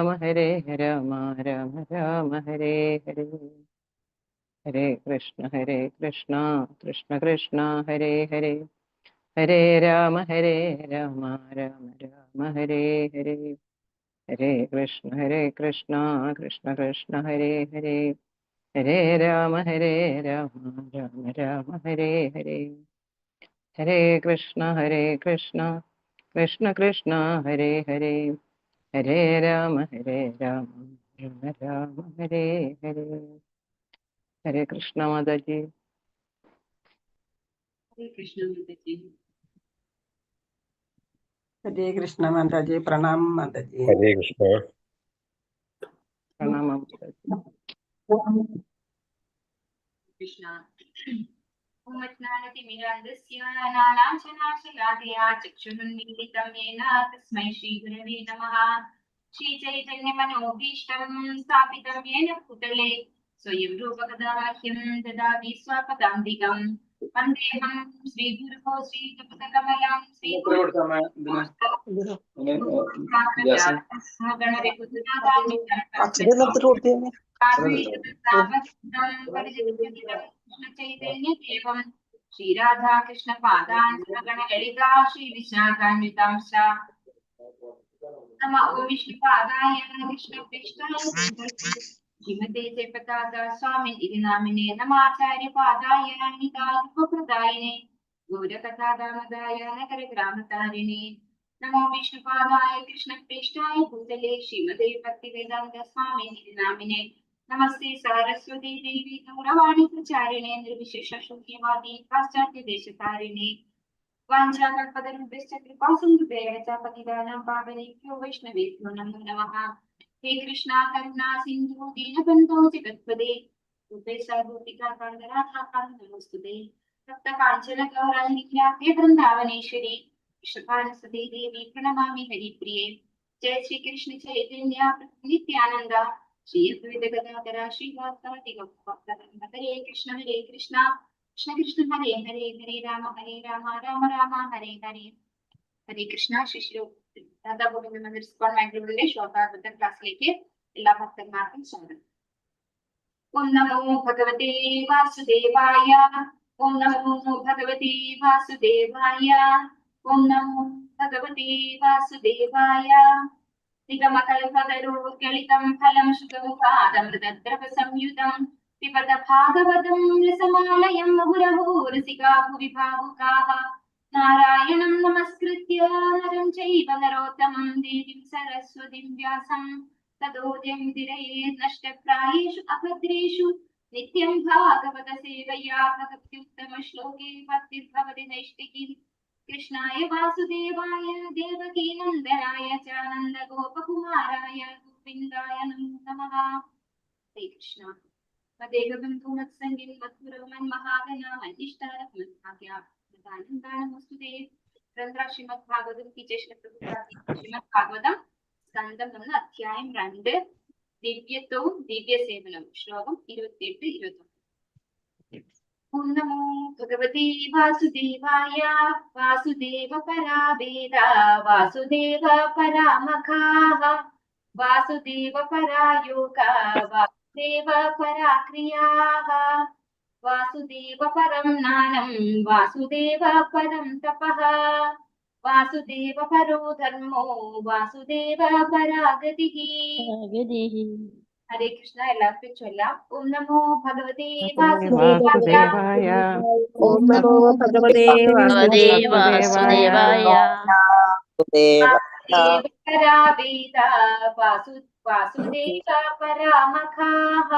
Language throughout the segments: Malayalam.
രാമ ഹരേ രാമ രാമ രാമ ഹരേ ഹരേ. ഹരേ കൃഷ്ണ കൃഷ്ണ കൃഷ്ണ ഹരേ ഹരേ. ഹരേ രാമ രാമ രാമ ഹരേ ഹരേ. ഹരേ കൃഷ്ണ കൃഷ്ണ കൃഷ്ണ ഹരേ ഹരേ. ഹരേ രാമ രാമ രാമ ഹരേ ഹരേ. ഹരേ കൃഷ്ണ കൃഷ്ണ കൃഷ്ണ ഹരേ ഹരേ. ഹരേ രാമ രാമ രാമ ഹരേ ഹരേ. ഹരേ കൃഷ്ണ മാതാജി. हरे कृष्ण माता जी। हरे कृष्ण माता जी। प्रणाम माता जी। हरे कृष्ण। प्रणाम माताजी। कृष्ण उमज्ञानतिमिरान्धस्य नानाशनाशलाकया चक्षुरुन्मीलितं येन तस्मै श्रीगुरवे नमः। श्रीचैतन्यमनोभीष्टं स्थापितं येन भूतले स्वयं रूपकदाह्यं ददाति स्वपदान्तिकं। वन्देऽहं श्रीगुरुः श्रीयुतपदकमलं चैतन्यदेवं श्रीराधा कृष्ण पादान् गणललिता श्रीविशाखान्वितांश्च नमः। ॐ विष्णुपादाय कृष्णप्रेष्ठाय श्रीमते जयप्रकाश स्वामी नामिने नमाचार्यपादाय नितायुपप्रदायिने गौरकथादामदाय नगरग्रामतारिणे नमो विष्णुपादाय कृष्णप्रेष्ठाय भूतले श्रीमते भक्तिवेदान्त स्वामी नामिने नमस्ते सरस्वती देवी गौरवाणी प्रचारिणे निर्विशेष शून्यवादी पाश्चात्य देशतारिणे वाञ्छाकल्पतरुभ्यश्च कृपा सिन्धुभ्यः च पतितानां पावनेभ्यो वैष्णवेभ्यो नमो नमः। हे कृष्णा करुणा सिन्धु दीनबन्धो जगत्पते रूपेशा गोपिका कान्तराधाकान्त नमोस्तुते। तप्त काञ्चन गौराङ्गी हे वृन्दावनेश्वरी वृषभानुसुते देवी प्रणमामि हरिप्रिये। जय श्री कृष्ण चैतन्य नित्यानन्द श्री अद्वैत गदाधर श्रीवासादि गौरभक्तवृन्द। हरे कृष्ण कृष्ण कृष्ण हरे हरे हरे राम राम राम हरे हरे। ഹരേ കൃഷ്ണ. ശിശു രാധാ ഗോവിന്ദ മന്ദിർ സ്കോൺ മാംഗ്ലൂരിലെ ശ്ലോകാർബദ്ധ ക്ലാസ്സിലേക്ക് എല്ലാ ഭക്തന്മാർക്കും സ്വാഗതം. ഓം നമോ ഭഗവതേ വാസുദേവായ. ഓം നമോ ഭഗവതേ വാസുദേവായ. ഓം നമോ ഭഗവതേ വാസുദേവായ. നിഗമകൽപതരോർഗളിതം ഫലം ശുഖമുഖാദമൃതദ്രവ സംയുതം പിബത ഭാഗവതം രസമാലയം മുഹുരഹോ രസികാ ഭുവി ഭാവുകാഃ. നാരായണം നമസ്കൃത്യ നരം ചൈവ നരോത്തമം ദേവീം സരസ്വതീം വ്യാസം തതോ ജയമുദിരയേത് നഷ്ടപ്രായേഷു അഭദ്രേഷു നിത്യം ഭാഗവത സേവയാ ഭക്ത്യുത്തമ ശ്ലോകേ ഭക്തിർഭവതി നൈഷ്ഠികീ. കൃഷ്ണായ വാസുദേവായ ദേവകീ നന്ദനായ ച നന്ദഗോപകുമാരായ ഗോവിന്ദായ നമോ നമഃ. ഹരേ കൃഷ്ണ. മദേകബന്ധു മത്സംഗിൻ മധുരോ മന്മഹാഗനാമനിഷ്ഠാരമദ്ഭാഗ്യ നമോസ്തുതേ. ശ്രീമദ് ഭാഗവതം ശ്രീമദ് ഭാഗവതം സ്കന്ധം 1 അധ്യായം 2 ദിവ്യത്വവും ദിവ്യസേവനവും ശ്ലോകം 28-29. ഓം നമോ ഭഗവതേ വാസുദേവായ. വാസുദേവ പരാവേദ വാസുദേവ പരാമഖാഃ. വാസുദേവ പരായോഗ വാസുദേവ പരാക്രിയാഃ. വാസുദേവ പരം ജ്ഞാനം വാസുദേവ പരം തപഃ. വാസുദേവ പരോ ധർമ്മോ വാസുദേവ പരാഗതിഃ. ഹരേ കൃഷ്ണ. എല്ലാവർക്കും ചൊല്ലാം. ഓം നമോ ഭഗവതേ വാസുദേവായ. ഓം നമോ ഭഗവതേ വാസുദേവായ. വാസുദേവ പരാവേദ വാസുദേവ പരാമഖാഃ.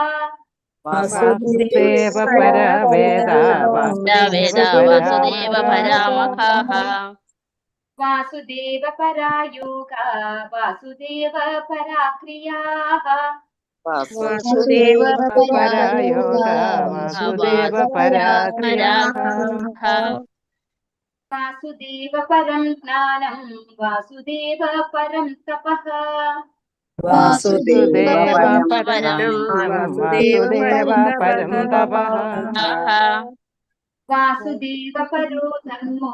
വാസുദേവ പരവേദ വാസുദേവ പരാമഖാഃ. വാസുദേവ പരായോഗ വാസുദേവ പരാക്രിയാഃ. വാസുദേവ പരയോഗ വാസുദേവ പരാക്രിയാഃ. വാസുദേവ പരം ജ്ഞാനം വാസുദേവ പരം തപഃ. വാസുദേവ പരം വാസുദേവ പരം തപഃ. വാസുദേവ പരോ ധർമ്മോ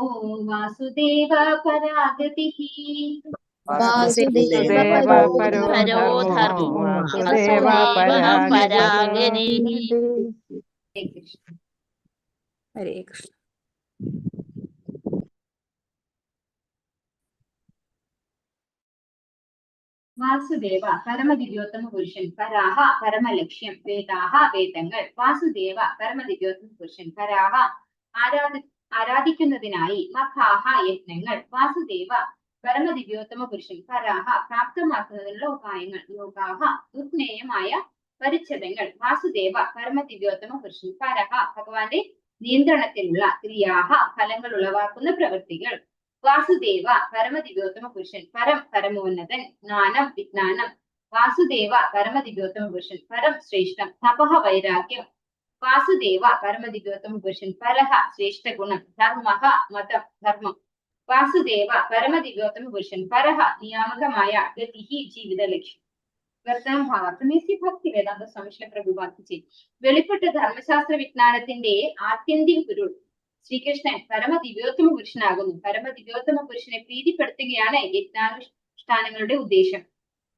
വാസുദേവ പരാഗതിഃ. വാസുദേവ വസുദേവ പരോ പരോ ധർമ്മോ വാസുദേവ പരാഗതി. ഹരേ കൃഷ്ണ. ഹരേ കൃഷ്ണ. വാസുദേവ പരമദിവ്യോത്തമ പുരുഷൻ, പരാഹ പരമലക്ഷ്യം, വേദാഹ വേദങ്ങൾ, വാസുദേവ പരമദിവ്യോത്തമ പുരുഷൻ, പരാഹ ആരാധിക്കുന്നതിനായി, മഖാഹ യജ്ഞങ്ങൾ, വാസുദേവ പരമദിവ്യോത്തമ പുരുഷൻ, പരാഹ പ്രാപ്തമാക്കുന്നതിനുള്ള ഉപായങ്ങൾ, യോഗാഹ ദുർജ്ഞേയമായ പരിച്ഛേദങ്ങൾ, വാസുദേവ പരമദിവ്യോത്തമ പുരുഷൻ, പരഹ ഭഗവാന്റെ നിയന്ത്രണത്തിലുള്ള, ക്രിയാഹ ഫലങ്ങൾ ഉളവാക്കുന്ന പ്രവൃത്തികൾ, വാസുദേവ പരമദിവ്യോത്തമ പുരുഷൻ, പരം പരമോന്നതൻ, ജ്ഞാനം വിജ്ഞാനം, വാസുദേവ പരമദിവ്യോത്തമ പുരുഷൻ, പരം ശ്രേഷ്ഠം, തപഃ വൈരാഗ്യം, വാസുദേവ പരമദിവ്യോത്തമ പുരുഷൻ, പരഹ ശ്രേഷ്ഠ ഗുണം, ധർമ്മഃ മതം ധർമ്മം, വാസുദേവ പരമദിവ്യോത്തമ പുരുഷൻ, പരഹ നിയാമകമായ ഗതിഹി ജീവിത ലക്ഷ്യം. വർത്തമാന ഭാവാർത്ഥം ഭക്തി വേദാന്ത സ്വാമി പ്രഭുപാദിച്ച് വെളിപ്പെട്ട ധർമ്മശാസ്ത്ര വിജ്ഞാനത്തിന്റെ ആത്യന്തിക പൊരുൾ ശ്രീകൃഷ്ണൻ പരമദിവ്യോത്തമ പുരുഷനാകുന്നു. പരമദിവ്യോത്തമ പുരുഷനെ പ്രീതിപ്പെടുത്തുകയാണ് യജ്ഞാനുഷ്ഠാനങ്ങളുടെ ഉദ്ദേശം.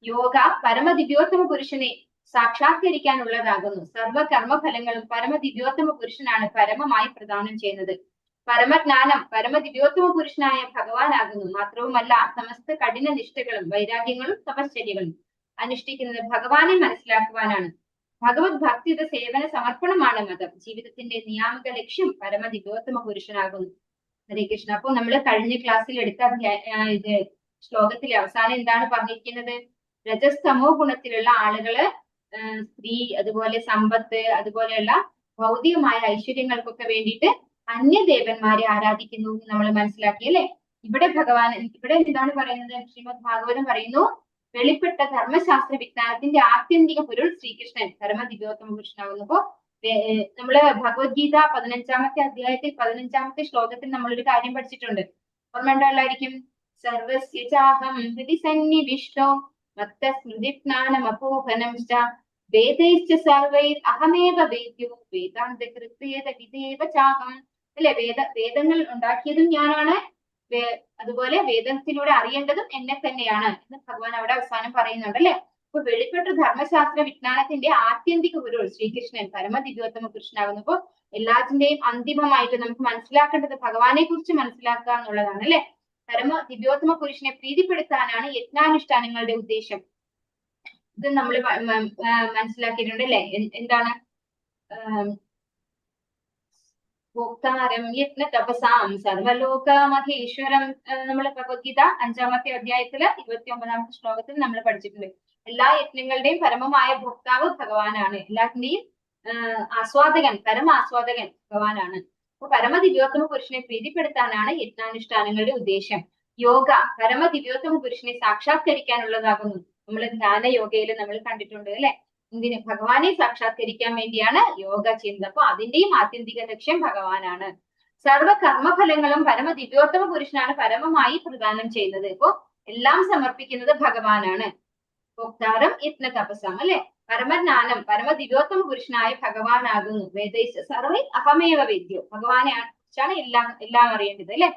യോഗ പരമദിവ്യോത്തമ പുരുഷനെ സാക്ഷാത്കരിക്കാനുള്ളതാകുന്നു. സർവകർമ്മഫലങ്ങളും പരമദിവ്യോത്തമ പുരുഷനാണ് പരമമായി പ്രദാനം ചെയ്യുന്നത്. പരമജ്ഞാനം പരമദിവ്യോത്തമ പുരുഷനായ ഭഗവാനാകുന്നു. മാത്രവുമല്ല, സമസ്ത കഠിന നിഷ്ഠകളും വൈരാഗ്യങ്ങളും തപശ്ചര്യകളും അനുഷ്ഠിക്കുന്നത് ഭഗവാനെ മനസ്സിലാക്കുവാനാണ്. ഭഗവത് ഭക്തിയുടെ സേവന സമർപ്പണമാണ് മതം. ജീവിതത്തിന്റെ നിയാമക ലക്ഷ്യം പരമദിവ്യോത്തമ പുരുഷനാകുന്നു. ഹരേ കൃഷ്ണ. അപ്പൊ നമ്മൾ കഴിഞ്ഞ ക്ലാസ്സിൽ എടുത്ത ശ്ലോകത്തിലെ അവസാനം എന്താണ് പറഞ്ഞിരിക്കുന്നത്? രജസ്തമോ ഗുണത്തിലുള്ള ആളുകള് സ്ത്രീ, അതുപോലെ സമ്പത്ത്, അതുപോലെയുള്ള ഭൗതികമായ ഐശ്വര്യങ്ങൾക്കൊക്കെ വേണ്ടിയിട്ട് അന്യദേവന്മാരെ ആരാധിക്കുന്നു എന്ന് നമ്മൾ മനസ്സിലാക്കി അല്ലെ. ഇവിടെ എന്താണ് പറയുന്നത്? ശ്രീമദ് ഭാഗവതം പറയുന്നു, വെളിപ്പെട്ട ധർമ്മശാസ്ത്ര വിജ്ഞാനത്തിന്റെ ആത്യന്തിക പൊരുൾ ശ്രീകൃഷ്ണൻ പരമദിവ്യോത്തമ പുരുഷനാകുന്നപ്പോ നമ്മള് ഭഗവത്ഗീത 15-ാമത്തെ അധ്യായത്തിൽ 15-ാമത്തെ ശ്ലോകത്തിൽ നമ്മളൊരു കാര്യം പഠിച്ചിട്ടുണ്ട്. ഓർമ്മയുണ്ടായിരിക്കും. സർവസ്യ ചാഹം ഹൃദി സന്നിവിഷ്ടോ മത്ത സ്മൃതിജ്ഞാനമപോഹനം വേദൈശ്ച സർവൈർ അഹമേവ വേദ്യോ വേദാന്തകൃത്യേത വിദേവ ചാഹം. അല്ലെ, വേദങ്ങൾ ഉണ്ടാക്കിയതും ഞാനാണ്, അതുപോലെ വേദത്തിലൂടെ അറിയേണ്ടതും എന്നെ തന്നെയാണ് എന്ന് ഭഗവാൻ അവിടെ അവസാനം പറയുന്നുണ്ട് അല്ലെ. അപ്പൊ വെളിപ്പെട്ട ധർമ്മശാസ്ത്ര വിജ്ഞാനത്തിന്റെ ആത്യന്തിക പൊരുൾ ശ്രീകൃഷ്ണൻ പരമദിവ്യോത്തമ പുരുഷനാകുന്നപ്പോ എല്ലാത്തിന്റെയും അന്തിമമായിട്ട് നമുക്ക് മനസ്സിലാക്കേണ്ടത് ഭഗവാനെ കുറിച്ച് മനസ്സിലാക്കുക എന്നുള്ളതാണ് അല്ലെ. പരമദിവ്യോത്തമ പുരുഷനെ പ്രീതിപ്പെടുത്താനാണ് യജ്ഞാനുഷ്ഠാനങ്ങളുടെ ഉദ്ദേശം. ഇത് നമ്മൾ മനസ്സിലാക്കിയിട്ടുണ്ട് അല്ലെ. എന്താണ്? ഭോക്താരം യജ്ഞ തപസാം സർവലോക മഹേശ്വരം. നമ്മൾ ഭഗവത്ഗീത 5-ാമത്തെ അധ്യായത്തില് 29-ാമത്തെ ശ്ലോകത്തിൽ നമ്മൾ പഠിച്ചിട്ടുണ്ട്. എല്ലാ യജ്ഞങ്ങളുടെയും പരമമായ ഭോക്താവ് ഭഗവാനാണ്. എല്ലാത്തിന്റെയും ആസ്വാദകൻ, പരമാസ്വാദകൻ ഭഗവാനാണ്. അപ്പൊ പരമദിവ്യോത്തമ പുരുഷനെ പ്രീതിപ്പെടുത്താനാണ് യജ്ഞാനുഷ്ഠാനങ്ങളുടെ ഉദ്ദേശം. യോഗ പരമദിവ്യോത്തമ പുരുഷനെ സാക്ഷാത്കരിക്കാനുള്ളതാകുന്നു. നമ്മൾ ധ്യാന യോഗയിൽ നമ്മൾ കണ്ടിട്ടുണ്ട് അല്ലെ. എന്തിന്? ഭഗവാനെ സാക്ഷാത്കരിക്കാൻ വേണ്ടിയാണ് യോഗ ചെയ്യുന്നത്. അപ്പൊ അതിന്റെയും ആത്യന്തിക ലക്ഷ്യം ഭഗവാനാണ്. സർവ കർമ്മഫലങ്ങളും പരമദിവ്യോത്തമ പുരുഷനാണ് പരമമായി പ്രദാനം ചെയ്യുന്നത്. ഇപ്പോ എല്ലാം സമർപ്പിക്കുന്നത് ഭഗവാനാണ്. ഭോക്താരം യജ്ഞ തപസം അല്ലെ. പരമജ്ഞാനം പരമദിവ്യോത്തമ പുരുഷനായ ഭഗവാനാകുന്നു. വേദൈശ്ച സർവൈർ അഹമേവ വേദ്യോ. ഭഗവാനെ കുറിച്ചാണ് എല്ലാം അറിയേണ്ടത് അല്ലെ.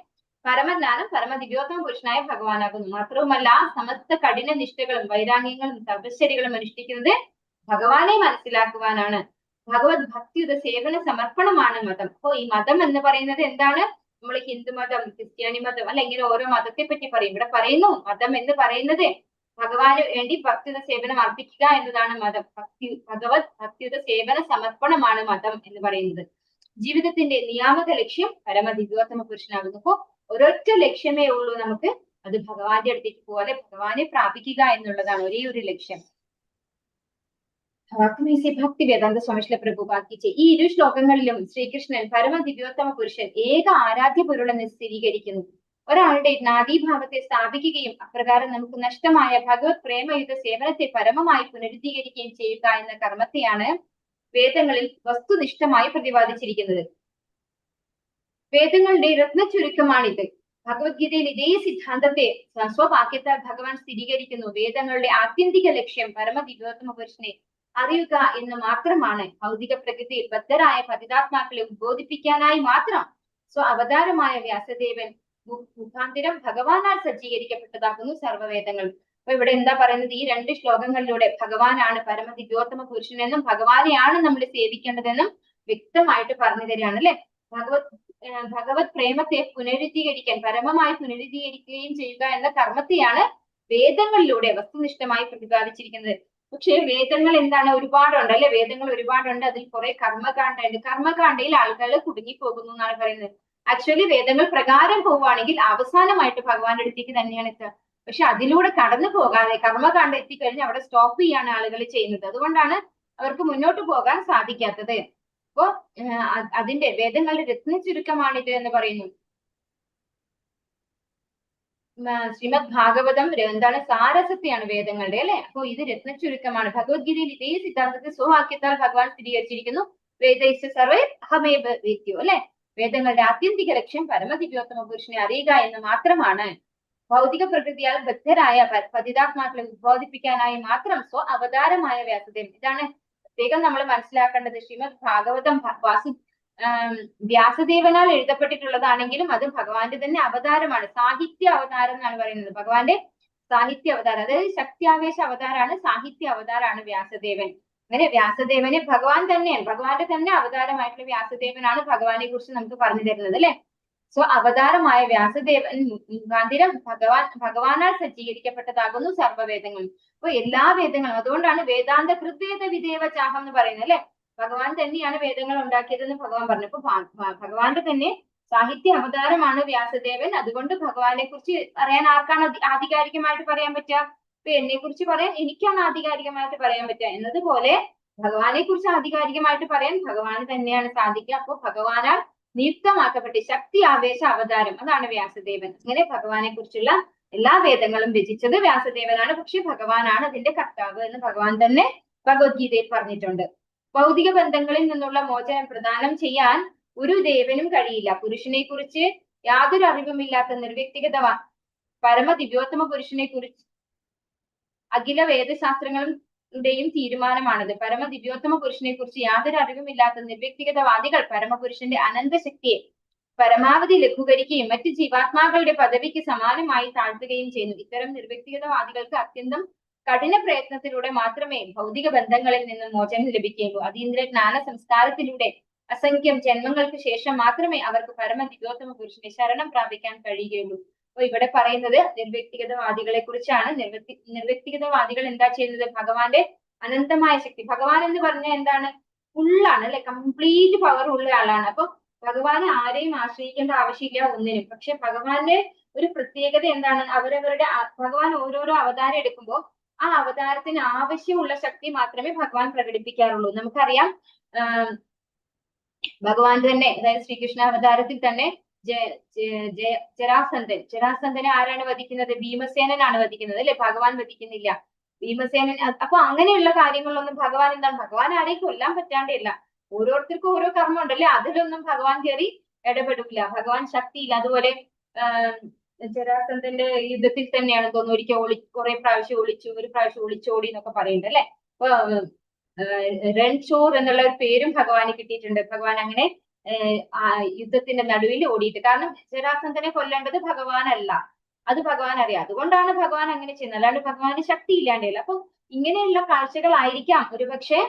പരമജ്ഞാനം പരമദിവ്യോത്തമ പുരുഷനായ ഭഗവാനാകുന്നു. മാത്രവുമല്ല, സമസ്ത കഠിന നിഷ്ഠകളും വൈരാഗ്യങ്ങളും തപശ്ചര്യകളും അനുഷ്ഠിക്കുന്നത് ഭഗവാനെ മനസ്സിലാക്കുവാനാണ്. ഭഗവത് ഭക്തിയുടെ സേവന സമർപ്പണമാണ് മതം. അപ്പോ ഈ മതം എന്ന് പറയുന്നത് എന്താണ്? നമ്മൾ ഹിന്ദു മതം, ക്രിസ്ത്യാനി മതം അല്ല, ഇങ്ങനെ ഓരോ മതത്തെ പറ്റി പറയും. ഇവിടെ പറയുന്നു മതം എന്ന് പറയുന്നത് ഭഗവാന് വേണ്ടി ഭക്തിയുടെ സേവനം അർപ്പിക്കുക എന്നതാണ് മതം. ഭഗവത് ഭക്തിയുടെ സേവന സമർപ്പണമാണ് മതം എന്ന് പറയുന്നത്. ജീവിതത്തിന്റെ നിയാമക ലക്ഷ്യം പരമദിവ്യോത്തമ പുരുഷനാകുന്നു. അപ്പോ ഒരൊറ്റ ലക്ഷ്യമേ ഉള്ളൂ നമുക്ക്, അത് ഭഗവാന്റെ അടുത്തേക്ക് പോലെ ഭഗവാനെ പ്രാപിക്കുക എന്നുള്ളതാണ് ഒരേ ഒരു ലക്ഷ്യം. ഭക്തി വേദാന്ത സ്വാമി പ്രഭുപാദിച്ച് ഈ ഇരു ശ്ലോകങ്ങളിലും ശ്രീകൃഷ്ണൻ പരമദിവ്യോത്തമ പുരുഷൻ ഏക ആരാധ്യ പൊരുളെന്ന് സ്ഥിരീകരിക്കുന്നു. ഒരാളുടെ നാദീഭാവത്തെ സ്ഥാപിക്കുകയും അപ്രകാരം നമുക്ക് നഷ്ടമായ ഭഗവത് പ്രേമയുദ്ധ സേവനത്തെ പരമമായി പുനരുദ്ധീകരിക്കുകയും ചെയ്യുക എന്ന കർമ്മത്തെയാണ് വേദങ്ങളിൽ വസ്തുനിഷ്ഠമായി പ്രതിപാദിച്ചിരിക്കുന്നത്. വേദങ്ങളുടെ രത്ന ചുരുക്കമാണിത്. ഭഗവത്ഗീതയിൽ ഇതേ സിദ്ധാന്തത്തെ സ്വവാക്യത്താൽ ഭഗവാൻ സ്ഥിരീകരിക്കുന്നു. വേദങ്ങളുടെ ആത്യന്തിക ലക്ഷ്യം പരമദിവ്യോത്തമ പുരുഷനെ അറിയുക എന്ന് മാത്രമാണ്. ഭൗതിക പ്രകൃതിയിൽ ബദ്ധരായ പതിതാത്മാക്കളെ ഉദ്ബോധിപ്പിക്കാനായി മാത്രം അവതാരമായ വ്യാസദേവൻ മുഖാന്തിരം ഭഗവാനാൽ സജ്ജീകരിക്കപ്പെട്ടതാകുന്നു സർവ്വവേദങ്ങൾ. അപ്പൊ ഇവിടെ എന്താ പറയുന്നത്? ഈ 2 ശ്ലോകങ്ങളിലൂടെ ഭഗവാനാണ് പരമദിവ്യോത്തമ പുരുഷനെന്നും ഭഗവാനെയാണ് നമ്മൾ സേവിക്കേണ്ടതെന്നും വ്യക്തമായിട്ട് പറഞ്ഞു തരികയാണ് അല്ലെ. ഭഗവത് പ്രേമത്തെ പുനരുദ്ധീകരിക്കാൻ, പരമമായി പുനരുദ്ധീകരിക്കുകയും ചെയ്യുക എന്ന കർമ്മത്തെയാണ് വേദങ്ങളിലൂടെ വസ്തുനിഷ്ഠമായി പ്രതിപാദിച്ചിരിക്കുന്നത്. പക്ഷെ വേദങ്ങൾ എന്താണ്? ഒരുപാടുണ്ട് അല്ലെ. വേദങ്ങൾ ഒരുപാടുണ്ട്. അതിൽ കുറെ കർമ്മകാണ്ഡ ഉണ്ട്. കർമ്മകാണ്ഡയിൽ ആളുകൾ കുടുങ്ങിപ്പോകുന്നു എന്നാണ് പറയുന്നത്. ആക്ച്വലി വേദങ്ങൾ പ്രകാരം പോവുകയാണെങ്കിൽ അവസാനമായിട്ട് ഭഗവാന്റെ അടുത്തേക്ക് തന്നെയാണ് എത്തുക. പക്ഷെ അതിലൂടെ കടന്നു പോകാതെ കർമ്മകാണ്ഡ എത്തിക്കഴിഞ്ഞ് അവിടെ സ്റ്റോപ്പ് ചെയ്യാണ് ആളുകൾ ചെയ്യുന്നത്. അതുകൊണ്ടാണ് അവർക്ക് മുന്നോട്ട് പോകാൻ സാധിക്കാത്തത്. അപ്പോ അതിന്റെ വേദങ്ങളുടെ രത്ന ചുരുക്കമാണിത് എന്ന് പറയുന്നു. ശ്രീമദ് ഭാഗവതം എന്താണ്? സാരസത്തെയാണ് വേദങ്ങളുടെ അല്ലെ. അപ്പൊ ഇത് രത്ന ചുരുക്കമാണ്. ഭഗവത്ഗീതയിൽ ഇതേ സിദ്ധാന്തത്തെ സ്വവാക്യത്താൽ ഭഗവാൻ സ്ഥിരീകരിച്ചിരിക്കുന്നു. വേദൈശ്യ സർവേ അഹമേവ വേദ്യോ അല്ലെ. വേദങ്ങളുടെ ആത്യന്തിക ലക്ഷ്യം പരമദിവ്യോത്തമ പുരുഷനെ അറിയുക എന്ന് മാത്രമാണ്. ഭൗതിക പ്രകൃതിയാൽ ബദ്ധരായ പതിതാത്മാക്കളെ ഉദ്ബോധിപ്പിക്കാനായി മാത്രം അവതാരമായ വ്യാസദേവൻ. ഇതാണ് പ്രത്യേകം നമ്മൾ മനസ്സിലാക്കേണ്ടത്. ശ്രീമദ് ഭാഗവതം വ്യാസദേവനാൽ എഴുതപ്പെട്ടിട്ടുള്ളതാണെങ്കിലും അത് ഭഗവാന്റെ തന്നെ അവതാരമാണ്. സാഹിത്യ അവതാരം എന്നാണ് പറയുന്നത്. ഭഗവാന്റെ സാഹിത്യ അവതാരം, അതായത് ശക്തിയാവേശ അവതാരമാണ്, സാഹിത്യ അവതാരമാണ് വ്യാസദേവൻ. അങ്ങനെ വ്യാസദേവനെ ഭഗവാൻ തന്നെയാണ്, ഭഗവാന്റെ തന്നെ അവതാരമായിട്ടുള്ള വ്യാസദേവനാണ് ഭഗവാനെ കുറിച്ച് നമുക്ക് പറഞ്ഞു തരുന്നത് അല്ലെ. സോ അവതാരമായ വ്യാസദേവൻ മുഖാന്തിരം ഭഗവാനാൽ സജ്ജീകരിക്കപ്പെട്ടതാകുന്നു സർവ്വവേദങ്ങൾ. അപ്പൊ എല്ലാ വേദങ്ങളും, അതുകൊണ്ടാണ് വേദാന്ത കൃദ്വേദ വിദേവ ചാഹം എന്ന് പറയുന്നത് അല്ലെ. ഭഗവാൻ തന്നെയാണ് വേദങ്ങൾ ഉണ്ടാക്കിയതെന്ന് ഭഗവാൻ പറഞ്ഞു. അപ്പൊ ഭഗവാന്റെ തന്നെ സാഹിത്യ അവതാരമാണ് വ്യാസദേവൻ. അതുകൊണ്ട് ഭഗവാനെ കുറിച്ച് പറയാൻ ആർക്കാണ് ആധികാരികമായിട്ട് പറയാൻ പറ്റുക? ഇപ്പൊ എന്നെ കുറിച്ച് പറയാൻ എനിക്കാണ് ആധികാരികമായിട്ട് പറയാൻ പറ്റുക എന്നതുപോലെ ഭഗവാനെ കുറിച്ച് ആധികാരികമായിട്ട് പറയാൻ ഭഗവാന് തന്നെയാണ് സാധിക്കുക. അപ്പൊ ഭഗവാനാൽ നിയുക്തമാക്കപ്പെട്ട ശക്തി ആവേശ അവതാരം അതാണ് വ്യാസദേവൻ. അങ്ങനെ ഭഗവാനെ കുറിച്ചുള്ള എല്ലാ വേദങ്ങളും രചിച്ചത് വ്യാസദേവനാണ്. പക്ഷെ ഭഗവാനാണ് അതിന്റെ കർത്താവ് എന്ന് ഭഗവാൻ തന്നെ ഭഗവത്ഗീതയിൽ പറഞ്ഞിട്ടുണ്ട്. ഭൗതിക ബന്ധങ്ങളിൽ നിന്നുള്ള മോചനം പ്രദാനം ചെയ്യാൻ ഒരു ദേവനും കഴിയില്ല. പുരുഷനെ കുറിച്ച് യാതൊരു അറിവുമില്ലാത്ത നിർവ്യക്തിഗത പരമദിവ്യോത്തമ പുരുഷനെ കുറിച്ച് അഖില വേദശാസ്ത്രങ്ങളുടെയും തീരുമാനമാണത്. പരമദിവ്യോത്തമ പുരുഷനെ കുറിച്ച് യാതൊരു അറിവുമില്ലാത്ത നിർവ്യക്തിഗതവാദികൾ പരമപുരുഷന്റെ അനന്തശക്തിയെ പരമാവധി ലഘൂകരിക്കുകയും മറ്റു ജീവാത്മാക്കളുടെ പദവിക്ക് സമാനമായി താഴ്ത്തുകയും ചെയ്യുന്നു. ഇത്തരം നിർവ്യക്തിഗതവാദികൾക്ക് അത്യന്തം കഠിന പ്രയത്നത്തിലൂടെ മാത്രമേ ഭൗതിക ബന്ധങ്ങളിൽ നിന്ന് മോചനം ലഭിക്കുകയുള്ളൂ. അതീന്ദ്ര ജ്ഞാന സംസ്കാരത്തിലൂടെ അസംഖ്യം ജന്മങ്ങൾക്ക് ശേഷം മാത്രമേ അവർക്ക് പരമദിവ്യോത്തമ പുരുഷനെ ശരണം പ്രാപിക്കാൻ കഴിയുകയുള്ളൂ. അപ്പൊ ഇവിടെ പറയുന്നത് നിർവ്യക്തിഗതവാദികളെ കുറിച്ചാണ്. നിർവ്യക്തിഗതവാദികൾ എന്താ ചെയ്യുന്നത്? ഭഗവാന്റെ അനന്തമായ ശക്തി, ഭഗവാൻ എന്ന് പറഞ്ഞാൽ എന്താണ്? ഫുള്ളാണ് അല്ലെ, കംപ്ലീറ്റ് പവർ ഉള്ള ആളാണ്. അപ്പൊ ഭഗവാനെ ആരെയും ആശ്രയിക്കേണ്ട ആവശ്യമില്ല ഒന്നിനും. പക്ഷെ ഭഗവാന്റെ ഒരു പ്രത്യേകത എന്താണ്? അവരവരുടെ ഭഗവാൻ ഓരോരോ അവതാരം എടുക്കുമ്പോൾ ആ അവതാരത്തിന് ആവശ്യമുള്ള ശക്തി മാത്രമേ ഭഗവാൻ പ്രകടിപ്പിക്കാറുള്ളൂ. നമുക്കറിയാം ഭഗവാൻ തന്നെ, അതായത് ശ്രീകൃഷ്ണ അവതാരത്തിൽ തന്നെ ജരാസന്ധനെ ആരാണ് വധിക്കുന്നത്? ഭീമസേനനാണ് വധിക്കുന്നത് അല്ലെ, ഭഗവാൻ വധിക്കുന്നില്ല. ഭീമസേനൻ. അപ്പൊ അങ്ങനെയുള്ള കാര്യങ്ങളിലൊന്നും ഭഗവാൻ എന്താണ്? ഭഗവാൻ ആരെയും കൊല്ലാൻ പറ്റാണ്ടില്ല. ഓരോരുത്തർക്കും ഓരോ കർമ്മം ഉണ്ടല്ലേ, അതിലൊന്നും ഭഗവാൻ കയറി ഇടപെടില്ല. ഭഗവാൻ ശക്തിയില്ല. അതുപോലെ ജരാസന്ധന്റെ യുദ്ധത്തിൽ തന്നെയാണ് തോന്നുന്നു ഒരിക്കൽ കുറെ പ്രാവശ്യം ഒളിച്ചു, ഒരു പ്രാവശ്യം ഒളിച്ചോടി എന്നൊക്കെ പറയുന്നുണ്ട് അല്ലെ. അപ്പൊ രൺചോർ എന്നുള്ള ഒരു പേരും ഭഗവാന് കിട്ടിയിട്ടുണ്ട്. ഭഗവാൻ അങ്ങനെ യുദ്ധത്തിന്റെ നടുവിൽ ഓടിയിട്ട്, കാരണം ജരാസന്ധനെ കൊല്ലേണ്ടത് ഭഗവാനല്ല, അത് ഭഗവാൻ അറിയാം. അതുകൊണ്ടാണ് ഭഗവാൻ അങ്ങനെ ചെയ്യുന്നത്, അല്ലാണ്ട് ഭഗവാന് ശക്തി ഇല്ലാണ്ടല്ല. അപ്പൊ ഇങ്ങനെയുള്ള കാഴ്ചകളായിരിക്കാം ഒരുപക്ഷെ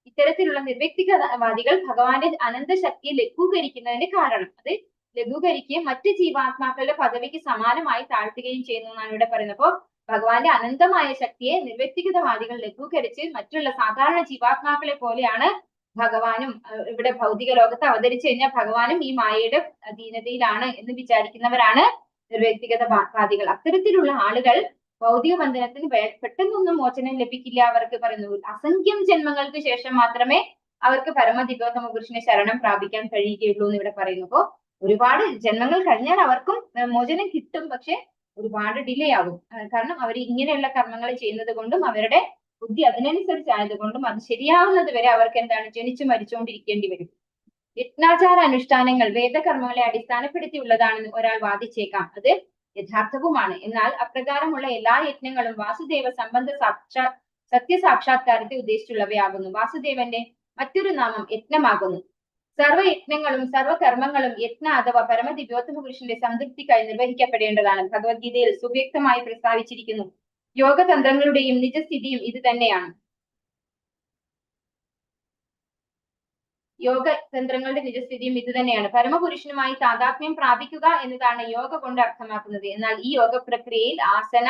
ഇത്തരത്തിലുള്ള നിർവ്യക്തിഗതവാദികൾ ഭഗവാന്റെ അനന്ത ശക്തിയെ ലഘൂകരിക്കുന്നതിന്റെ കാരണം. അത് ലഘൂകരിക്കുകയും മറ്റ് ജീവാത്മാക്കളുടെ പദവിക്ക് സമാനമായി താഴ്ത്തുകയും ചെയ്യുന്നു എന്നാണ് ഇവിടെ പറയുന്നത്. അപ്പോ ഭഗവാന്റെ അനന്തമായ ശക്തിയെ നിർവ്യക്തിഗതവാദികൾ ലഘൂകരിച്ച് മറ്റുള്ള സാധാരണ ജീവാത്മാക്കളെ പോലെയാണ് ഭഗവാനും ഇവിടെ ഭൗതിക ലോകത്ത് അവതരിച്ചു കഴിഞ്ഞാൽ ഭഗവാനും ഈ മായയുടെ അധീനതയിലാണ് എന്ന് വിചാരിക്കുന്നവരാണ് നിർവ്യക്തിഗതവാദികൾ. അത്തരത്തിലുള്ള ആളുകൾ ഭൗതിക ബന്ധനത്തിന് പെട്ടെന്നൊന്നും മോചനം ലഭിക്കില്ല. അവർക്ക് പറയുന്നു അസംഖ്യം ജന്മങ്ങൾക്ക് ശേഷം മാത്രമേ അവർക്ക് പരമദിവ്യോത്തമ പുരുഷനെ ശരണം പ്രാപിക്കാൻ കഴിയുകയുള്ളൂ എന്ന് ഇവിടെ പറയുന്നു. അപ്പോ ഒരുപാട് ജന്മങ്ങൾ കഴിഞ്ഞാൽ അവർക്കും മോചനം കിട്ടും, പക്ഷെ ഒരുപാട് ഡിലേ ആകും. കാരണം അവർ ഇങ്ങനെയുള്ള കർമ്മങ്ങൾ ചെയ്യുന്നത് കൊണ്ടും അവരുടെ ബുദ്ധി അതിനനുസരിച്ചായതുകൊണ്ടും അത് ശരിയാവുന്നത് വരെ അവർക്ക് എന്താണ് ജനിച്ചു മരിച്ചുകൊണ്ടിരിക്കേണ്ടി വരും. യജ്ഞാചാര അനുഷ്ഠാനങ്ങൾ വേദകർമ്മങ്ങളെ അടിസ്ഥാനപ്പെടുത്തിയുള്ളതാണെന്ന് ഒരാൾ വാദിച്ചേക്കാം. അത് യഥാർത്ഥവുമാണ്. എന്നാൽ അപ്രകാരമുള്ള എല്ലാ യജ്ഞങ്ങളും വാസുദേവ സംബന്ധ സത്യസാക്ഷാത്കാരത്തെ ഉദ്ദേശിച്ചുള്ളവയാകുന്നു. വാസുദേവന്റെ മറ്റൊരു നാമം യജ്ഞമാകുന്നു. സർവയജ്ഞങ്ങളും സർവകർമ്മങ്ങളും യജ്ഞ അഥവാ പരമദിവ്യോത്തമ പുരുഷന്റെ സംതൃപ്തിക്കായി നിർവഹിക്കപ്പെടേണ്ടതാണ്. ഭഗവത്ഗീതയിൽ സുവ്യക്തമായി പ്രസ്താവിച്ചിരിക്കുന്നു. യോഗതന്ത്രങ്ങളുടെയും നിജസ്ഥിതിയും ഇത് തന്നെയാണ്. യോഗതന്ത്രങ്ങളുടെ നിജസ്ഥിതിയും ഇത് തന്നെയാണ്. പരമപുരുഷനുമായി താതാത്മ്യം പ്രാപിക്കുക എന്നതാണ് യോഗ കൊണ്ട് അർത്ഥമാക്കുന്നത്. എന്നാൽ ഈ യോഗ പ്രക്രിയയിൽ ആസന,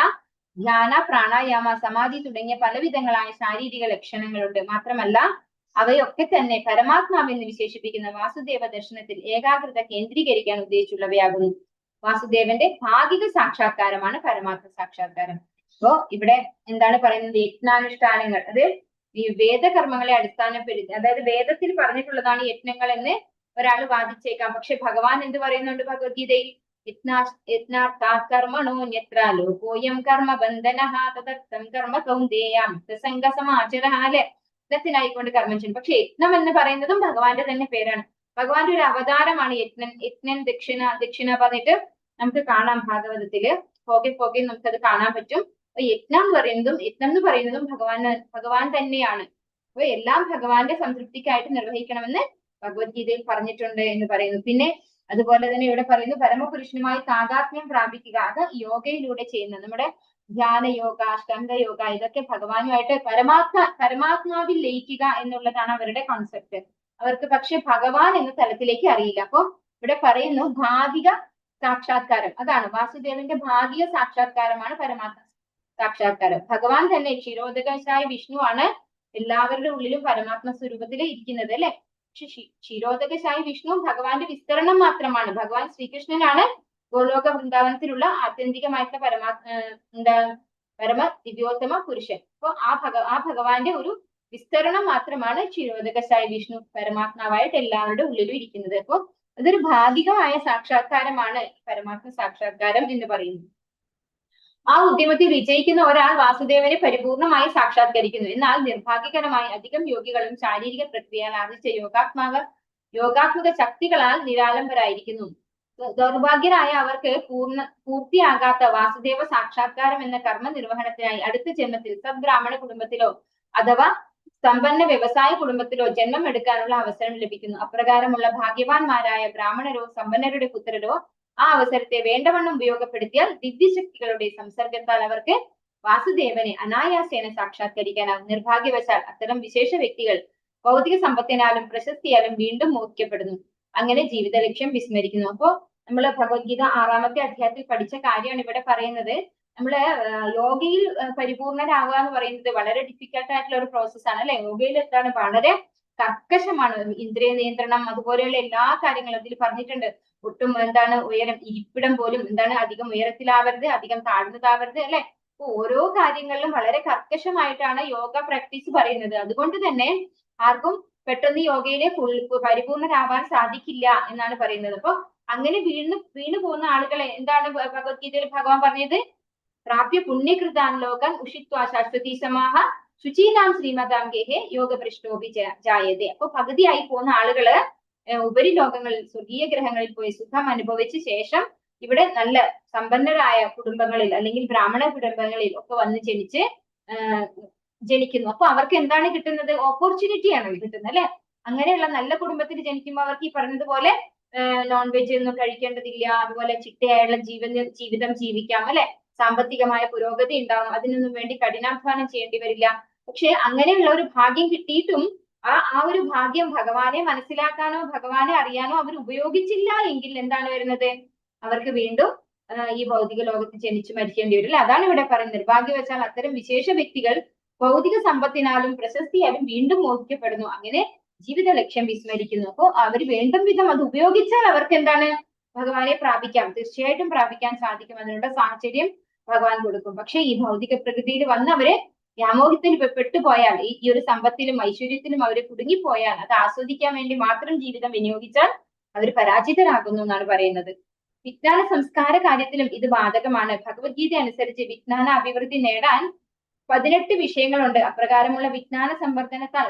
ധ്യാന, പ്രാണായാമ, സമാധി തുടങ്ങിയ പലവിധങ്ങളായ ശാരീരിക ലക്ഷണങ്ങളുണ്ട്. മാത്രമല്ല അവയൊക്കെ തന്നെ പരമാത്മാവെന്ന് വിശേഷിപ്പിക്കുന്ന വാസുദേവ ദർശനത്തിൽ ഏകാഗ്രത കേന്ദ്രീകരിക്കാൻ ഉദ്ദേശിച്ചുള്ളവയാകുന്നു. വാസുദേവന്റെ ഭാഗിക സാക്ഷാത്കാരമാണ് പരമാത്മ സാക്ഷാത്കാരം. അപ്പോ ഇവിടെ എന്താണ് പറയുന്നത്? യജ്ഞാനുഷ്ഠാനങ്ങൾ, അത് ഈ വേദകർമ്മങ്ങളെ അടിസ്ഥാനപ്പെടുത്തി, അതായത് വേദത്തിൽ പറഞ്ഞിട്ടുള്ളതാണ് യജ്ഞങ്ങൾ എന്ന് ഒരാൾ വാദിച്ചേക്കാം. പക്ഷെ ഭഗവാൻ എന്ത് പറയുന്നുണ്ട് ഭഗവത്ഗീതയിൽ? കർമ്മണോന്യത്ര ലോകോയം കർമ്മ ബന്ധനഃ തദർത്ഥം കർമ്മ കൗന്ദേയം സംഘസമാചരഹാല് യജ്ഞത്തിനായിക്കൊണ്ട് കർമ്മം ചെയ്യും. പക്ഷെ യജ്ഞം എന്ന് പറയുന്നതും ഭഗവാന്റെ തന്നെ പേരാണ്. ഭഗവാന്റെ ഒരു അവതാരമാണ് യജ്ഞൻ. യജ്ഞൻ ദക്ഷിണ പറഞ്ഞിട്ട് നമുക്ക് കാണാം ഭാഗവതത്തില്. പോകെ നമുക്കത് കാണാൻ പറ്റും. അപ്പൊ യജ്ഞം എന്ന് പറയുന്നതും ഭഗവാൻ തന്നെയാണ്. അപ്പൊ എല്ലാം ഭഗവാന്റെ സംതൃപ്തിക്കായിട്ട് നിർവഹിക്കണമെന്ന് ഭഗവത്ഗീതയിൽ പറഞ്ഞിട്ടുണ്ട് എന്ന് പറയുന്നു. പിന്നെ അതുപോലെ തന്നെ ഇവിടെ പറയുന്നു പരമപുരുഷനുമായി താതാത്മ്യം പ്രാപിക്കുക. അത് യോഗയിലൂടെ ചെയ്യുന്ന നമ്മുടെ ധ്യാന യോഗ, അഷ്ടാംഗ യോഗ, ഇതൊക്കെ ഭഗവാനുമായിട്ട് പരമാത്മാവിൽ ലയിക്കുക എന്നുള്ളതാണ് അവരുടെ കോൺസെപ്റ്റ്. അവർക്ക് പക്ഷെ ഭഗവാൻ എന്ന തലത്തിലേക്ക് അറിയില്ല. അപ്പൊ ഇവിടെ പറയുന്നു ഭാഗിക സാക്ഷാത്കാരം, അതാണ് വാസുദേവന്റെ ഭാഗിക സാക്ഷാത്കാരമാണ് പരമാത്മ സാക്ഷാത്കാരം. ഭഗവാൻ തന്നെ ക്ഷീരോദകശായ വിഷ്ണുവാണ് എല്ലാവരുടെ ഉള്ളിലും പരമാത്മ സ്വരൂപത്തിൽ ഇരിക്കുന്നത്, അല്ലെ? പക്ഷെ ക്ഷീരോദകശായ വിഷ്ണു ഭഗവാന്റെ വിസ്തരണം മാത്രമാണ്. ഭഗവാൻ ശ്രീകൃഷ്ണനാണ് ഗോലോക വൃന്ദാവനത്തിലുള്ള ആത്യന്തികമായിട്ടുള്ള പരമ ദിവ്യോത്തമ പുരുഷൻ. അപ്പൊ ആ ഭഗവാന്റെ ഒരു വിസ്തരണം മാത്രമാണ് ക്ഷീരോദകശായ വിഷ്ണു പരമാത്മാവായിട്ട് എല്ലാവരുടെ ഉള്ളിലും ഇരിക്കുന്നത്. അപ്പൊ അതൊരു ഭാഗികമായ സാക്ഷാത്കാരമാണ് പരമാത്മ സാക്ഷാത്കാരം എന്ന് പറയുന്നത്. ആ ഉദ്യമത്തിൽ വിജയിക്കുന്ന ഒരാൾ വാസുദേവനെ പരിപൂർണമായി സാക്ഷാത്കരിക്കുന്നു. എന്നാൽ നിർഭാഗ്യകരമായി അധികം യോഗികളും ശാരീരിക പ്രക്രിയയാൽ ആർജിച്ച യോഗാത്മക ശക്തികളാൽ നിരാലംബരായിരിക്കുന്നു. ദൗർഭാഗ്യരായ അവർക്ക് പൂർത്തിയാകാത്ത വാസുദേവ സാക്ഷാത്കാരം എന്ന കർമ്മ നിർവഹണത്തിനായി അടുത്ത ജന്മത്തിൽ സദ്ബ്രാഹ്മണ കുടുംബത്തിലോ അഥവാ സമ്പന്ന വ്യവസായ കുടുംബത്തിലോ ജന്മം എടുക്കാനുള്ള അവസരം ലഭിക്കുന്നു. അപ്രകാരമുള്ള ഭാഗ്യവാന്മാരായ ബ്രാഹ്മണരോ സമ്പന്നരുടെ പുത്രരോ ആ അവസരത്തെ വേണ്ടവണ്ണം ഉപയോഗപ്പെടുത്തിയാൽ ദിവ്യശക്തികളുടെ സംസർഗത്താൽ അവർക്ക് വാസുദേവനെ അനായാസേന സാക്ഷാത്കരിക്കാനാവും. നിർഭാഗ്യവശാൽ അത്തരം വിശേഷ വ്യക്തികൾ ഭൗതിക സമ്പത്തിനാലും പ്രശസ്തിയാലും വീണ്ടും മോഹിക്കപ്പെടുന്നു. അങ്ങനെ ജീവിത ലക്ഷ്യം വിസ്മരിക്കുന്നു. അപ്പോ നമ്മള് ഭഗവത്ഗീത 6-ാമത്തെ അധ്യായത്തിൽ പഠിച്ച കാര്യമാണ് ഇവിടെ പറയുന്നത്. നമ്മള് യോഗയിൽ പരിപൂർണരാകുക എന്ന് പറയുന്നത് വളരെ ഡിഫിക്കൽട്ട് ആയിട്ടുള്ള ഒരു പ്രോസസ്സാണ്, അല്ലെ? യോഗയിൽ എന്താണ് വളരെ കർക്കശമാണ്. ഇന്ദ്രിയ നിയന്ത്രണം അതുപോലെയുള്ള എല്ലാ കാര്യങ്ങളും അതിൽ പറഞ്ഞിട്ടുണ്ട്. ഒട്ടും ഉയരം, ഇരിപ്പിടം പോലും അധികം ഉയരത്തിലാവരുത്, അധികം താഴ്ന്നതാവരുത്, അല്ലെ? അപ്പൊ ഓരോ കാര്യങ്ങളിലും വളരെ കർക്കശമായിട്ടാണ് യോഗ പ്രാക്ടീസ് പറയുന്നത്. അതുകൊണ്ട് തന്നെ ആർക്കും പെട്ടെന്ന് യോഗയിലെ പരിപൂർണരാവാൻ സാധിക്കില്ല എന്നാണ് പറയുന്നത്. അപ്പൊ അങ്ങനെ വീണു പോകുന്ന ആളുകളെ എന്താണ് ഭഗവത്ഗീതയിൽ ഭഗവാൻ പറഞ്ഞത്? പ്രാപ്യ പുണ്യകൃതാൻ ലോകൻ ഉഷിത്വാ ശാശ്വതി സമാഹ ശുചീനാം ശ്രീമതാംഗേഹേ യോഗഭ്രഷ്ടോപി ജായതേ. അപ്പൊ പകുതിയായി പോകുന്ന ആളുകള് ഉപരിലോകങ്ങളിൽ സ്വർഗീയ ഗ്രഹങ്ങളിൽ പോയി സുഖം അനുഭവിച്ച ശേഷം ഇവിടെ നല്ല സമ്പന്നരായ കുടുംബങ്ങളിൽ അല്ലെങ്കിൽ ബ്രാഹ്മണ കുടുംബങ്ങളിൽ ഒക്കെ വന്ന് ജനിക്കുന്നു. അപ്പൊ അവർക്ക് എന്താണ് കിട്ടുന്നത്? ഓപ്പർച്യൂണിറ്റിയാണ് കിട്ടുന്നത്, അല്ലെ? അങ്ങനെയുള്ള നല്ല കുടുംബത്തിൽ ജനിക്കുമ്പോൾ അവർക്ക് ഈ പറഞ്ഞതുപോലെ നോൺ വെജ് ഒന്നും കഴിക്കേണ്ടതില്ല, അതുപോലെ ചിട്ടയായുള്ള ജീവിതം ജീവിക്കാം, അല്ലെ? സാമ്പത്തികമായ പുരോഗതി ഉണ്ടാവും, അതിനൊന്നും വേണ്ടി കഠിനാധ്വാനം ചെയ്യേണ്ടി വരില്ല. പക്ഷെ അങ്ങനെയുള്ള ഒരു ഭാഗ്യം കിട്ടിയിട്ടും ആ ഒരു ഭാഗ്യം ഭഗവാനെ മനസ്സിലാക്കാനോ ഭഗവാനെ അറിയാനോ അവർ ഉപയോഗിച്ചില്ല എങ്കിൽ എന്താണ് വരുന്നത്? അവർക്ക് വീണ്ടും ഈ ഭൗതിക ലോകത്ത് ജനിച്ചു മരിക്കേണ്ടി വരില്ല. അതാണ് ഇവിടെ പറയുന്നത്. നിർഭാഗ്യവശാൽ അത്തരം വിശേഷ വ്യക്തികൾ ഭൗതിക സമ്പത്തിനാലും പ്രശസ്തിയാലും വീണ്ടും മോഹിക്കപ്പെടുന്നു. അങ്ങനെ ജീവിത ലക്ഷ്യം വിസ്മരിക്കുന്നു. അപ്പോ അവർ വേണ്ടും വിധം അത് ഉപയോഗിച്ചാൽ അവർക്ക് എന്താണ്? ഭഗവാനെ പ്രാപിക്കാം, തീർച്ചയായിട്ടും പ്രാപിക്കാൻ സാധിക്കും. അതിനുള്ള സാഹചര്യം ഭഗവാൻ കൊടുക്കും. പക്ഷെ ഈ ഭൗതിക പ്രകൃതിയിൽ വന്ന് അവര് വ്യാമോഹത്തിൽ പെട്ടുപോയാൽ, ഈ ഒരു സമ്പത്തിലും ഐശ്വര്യത്തിലും അവര് കുടുങ്ങിപ്പോയാൽ, അത് ആസ്വദിക്കാൻ വേണ്ടി മാത്രം ജീവിതം വിനിയോഗിച്ചാൽ അവർ പരാജിതരാകുന്നു എന്നാണ് പറയുന്നത്. വിജ്ഞാന സംസ്കാര കാര്യത്തിലും ഇത് ബാധകമാണ്. ഭഗവത്ഗീത അനുസരിച്ച് വിജ്ഞാന അഭിവൃദ്ധി നേടാൻ 18 വിഷയങ്ങളുണ്ട്. അപ്രകാരമുള്ള വിജ്ഞാന സംവർദ്ധനത്താൽ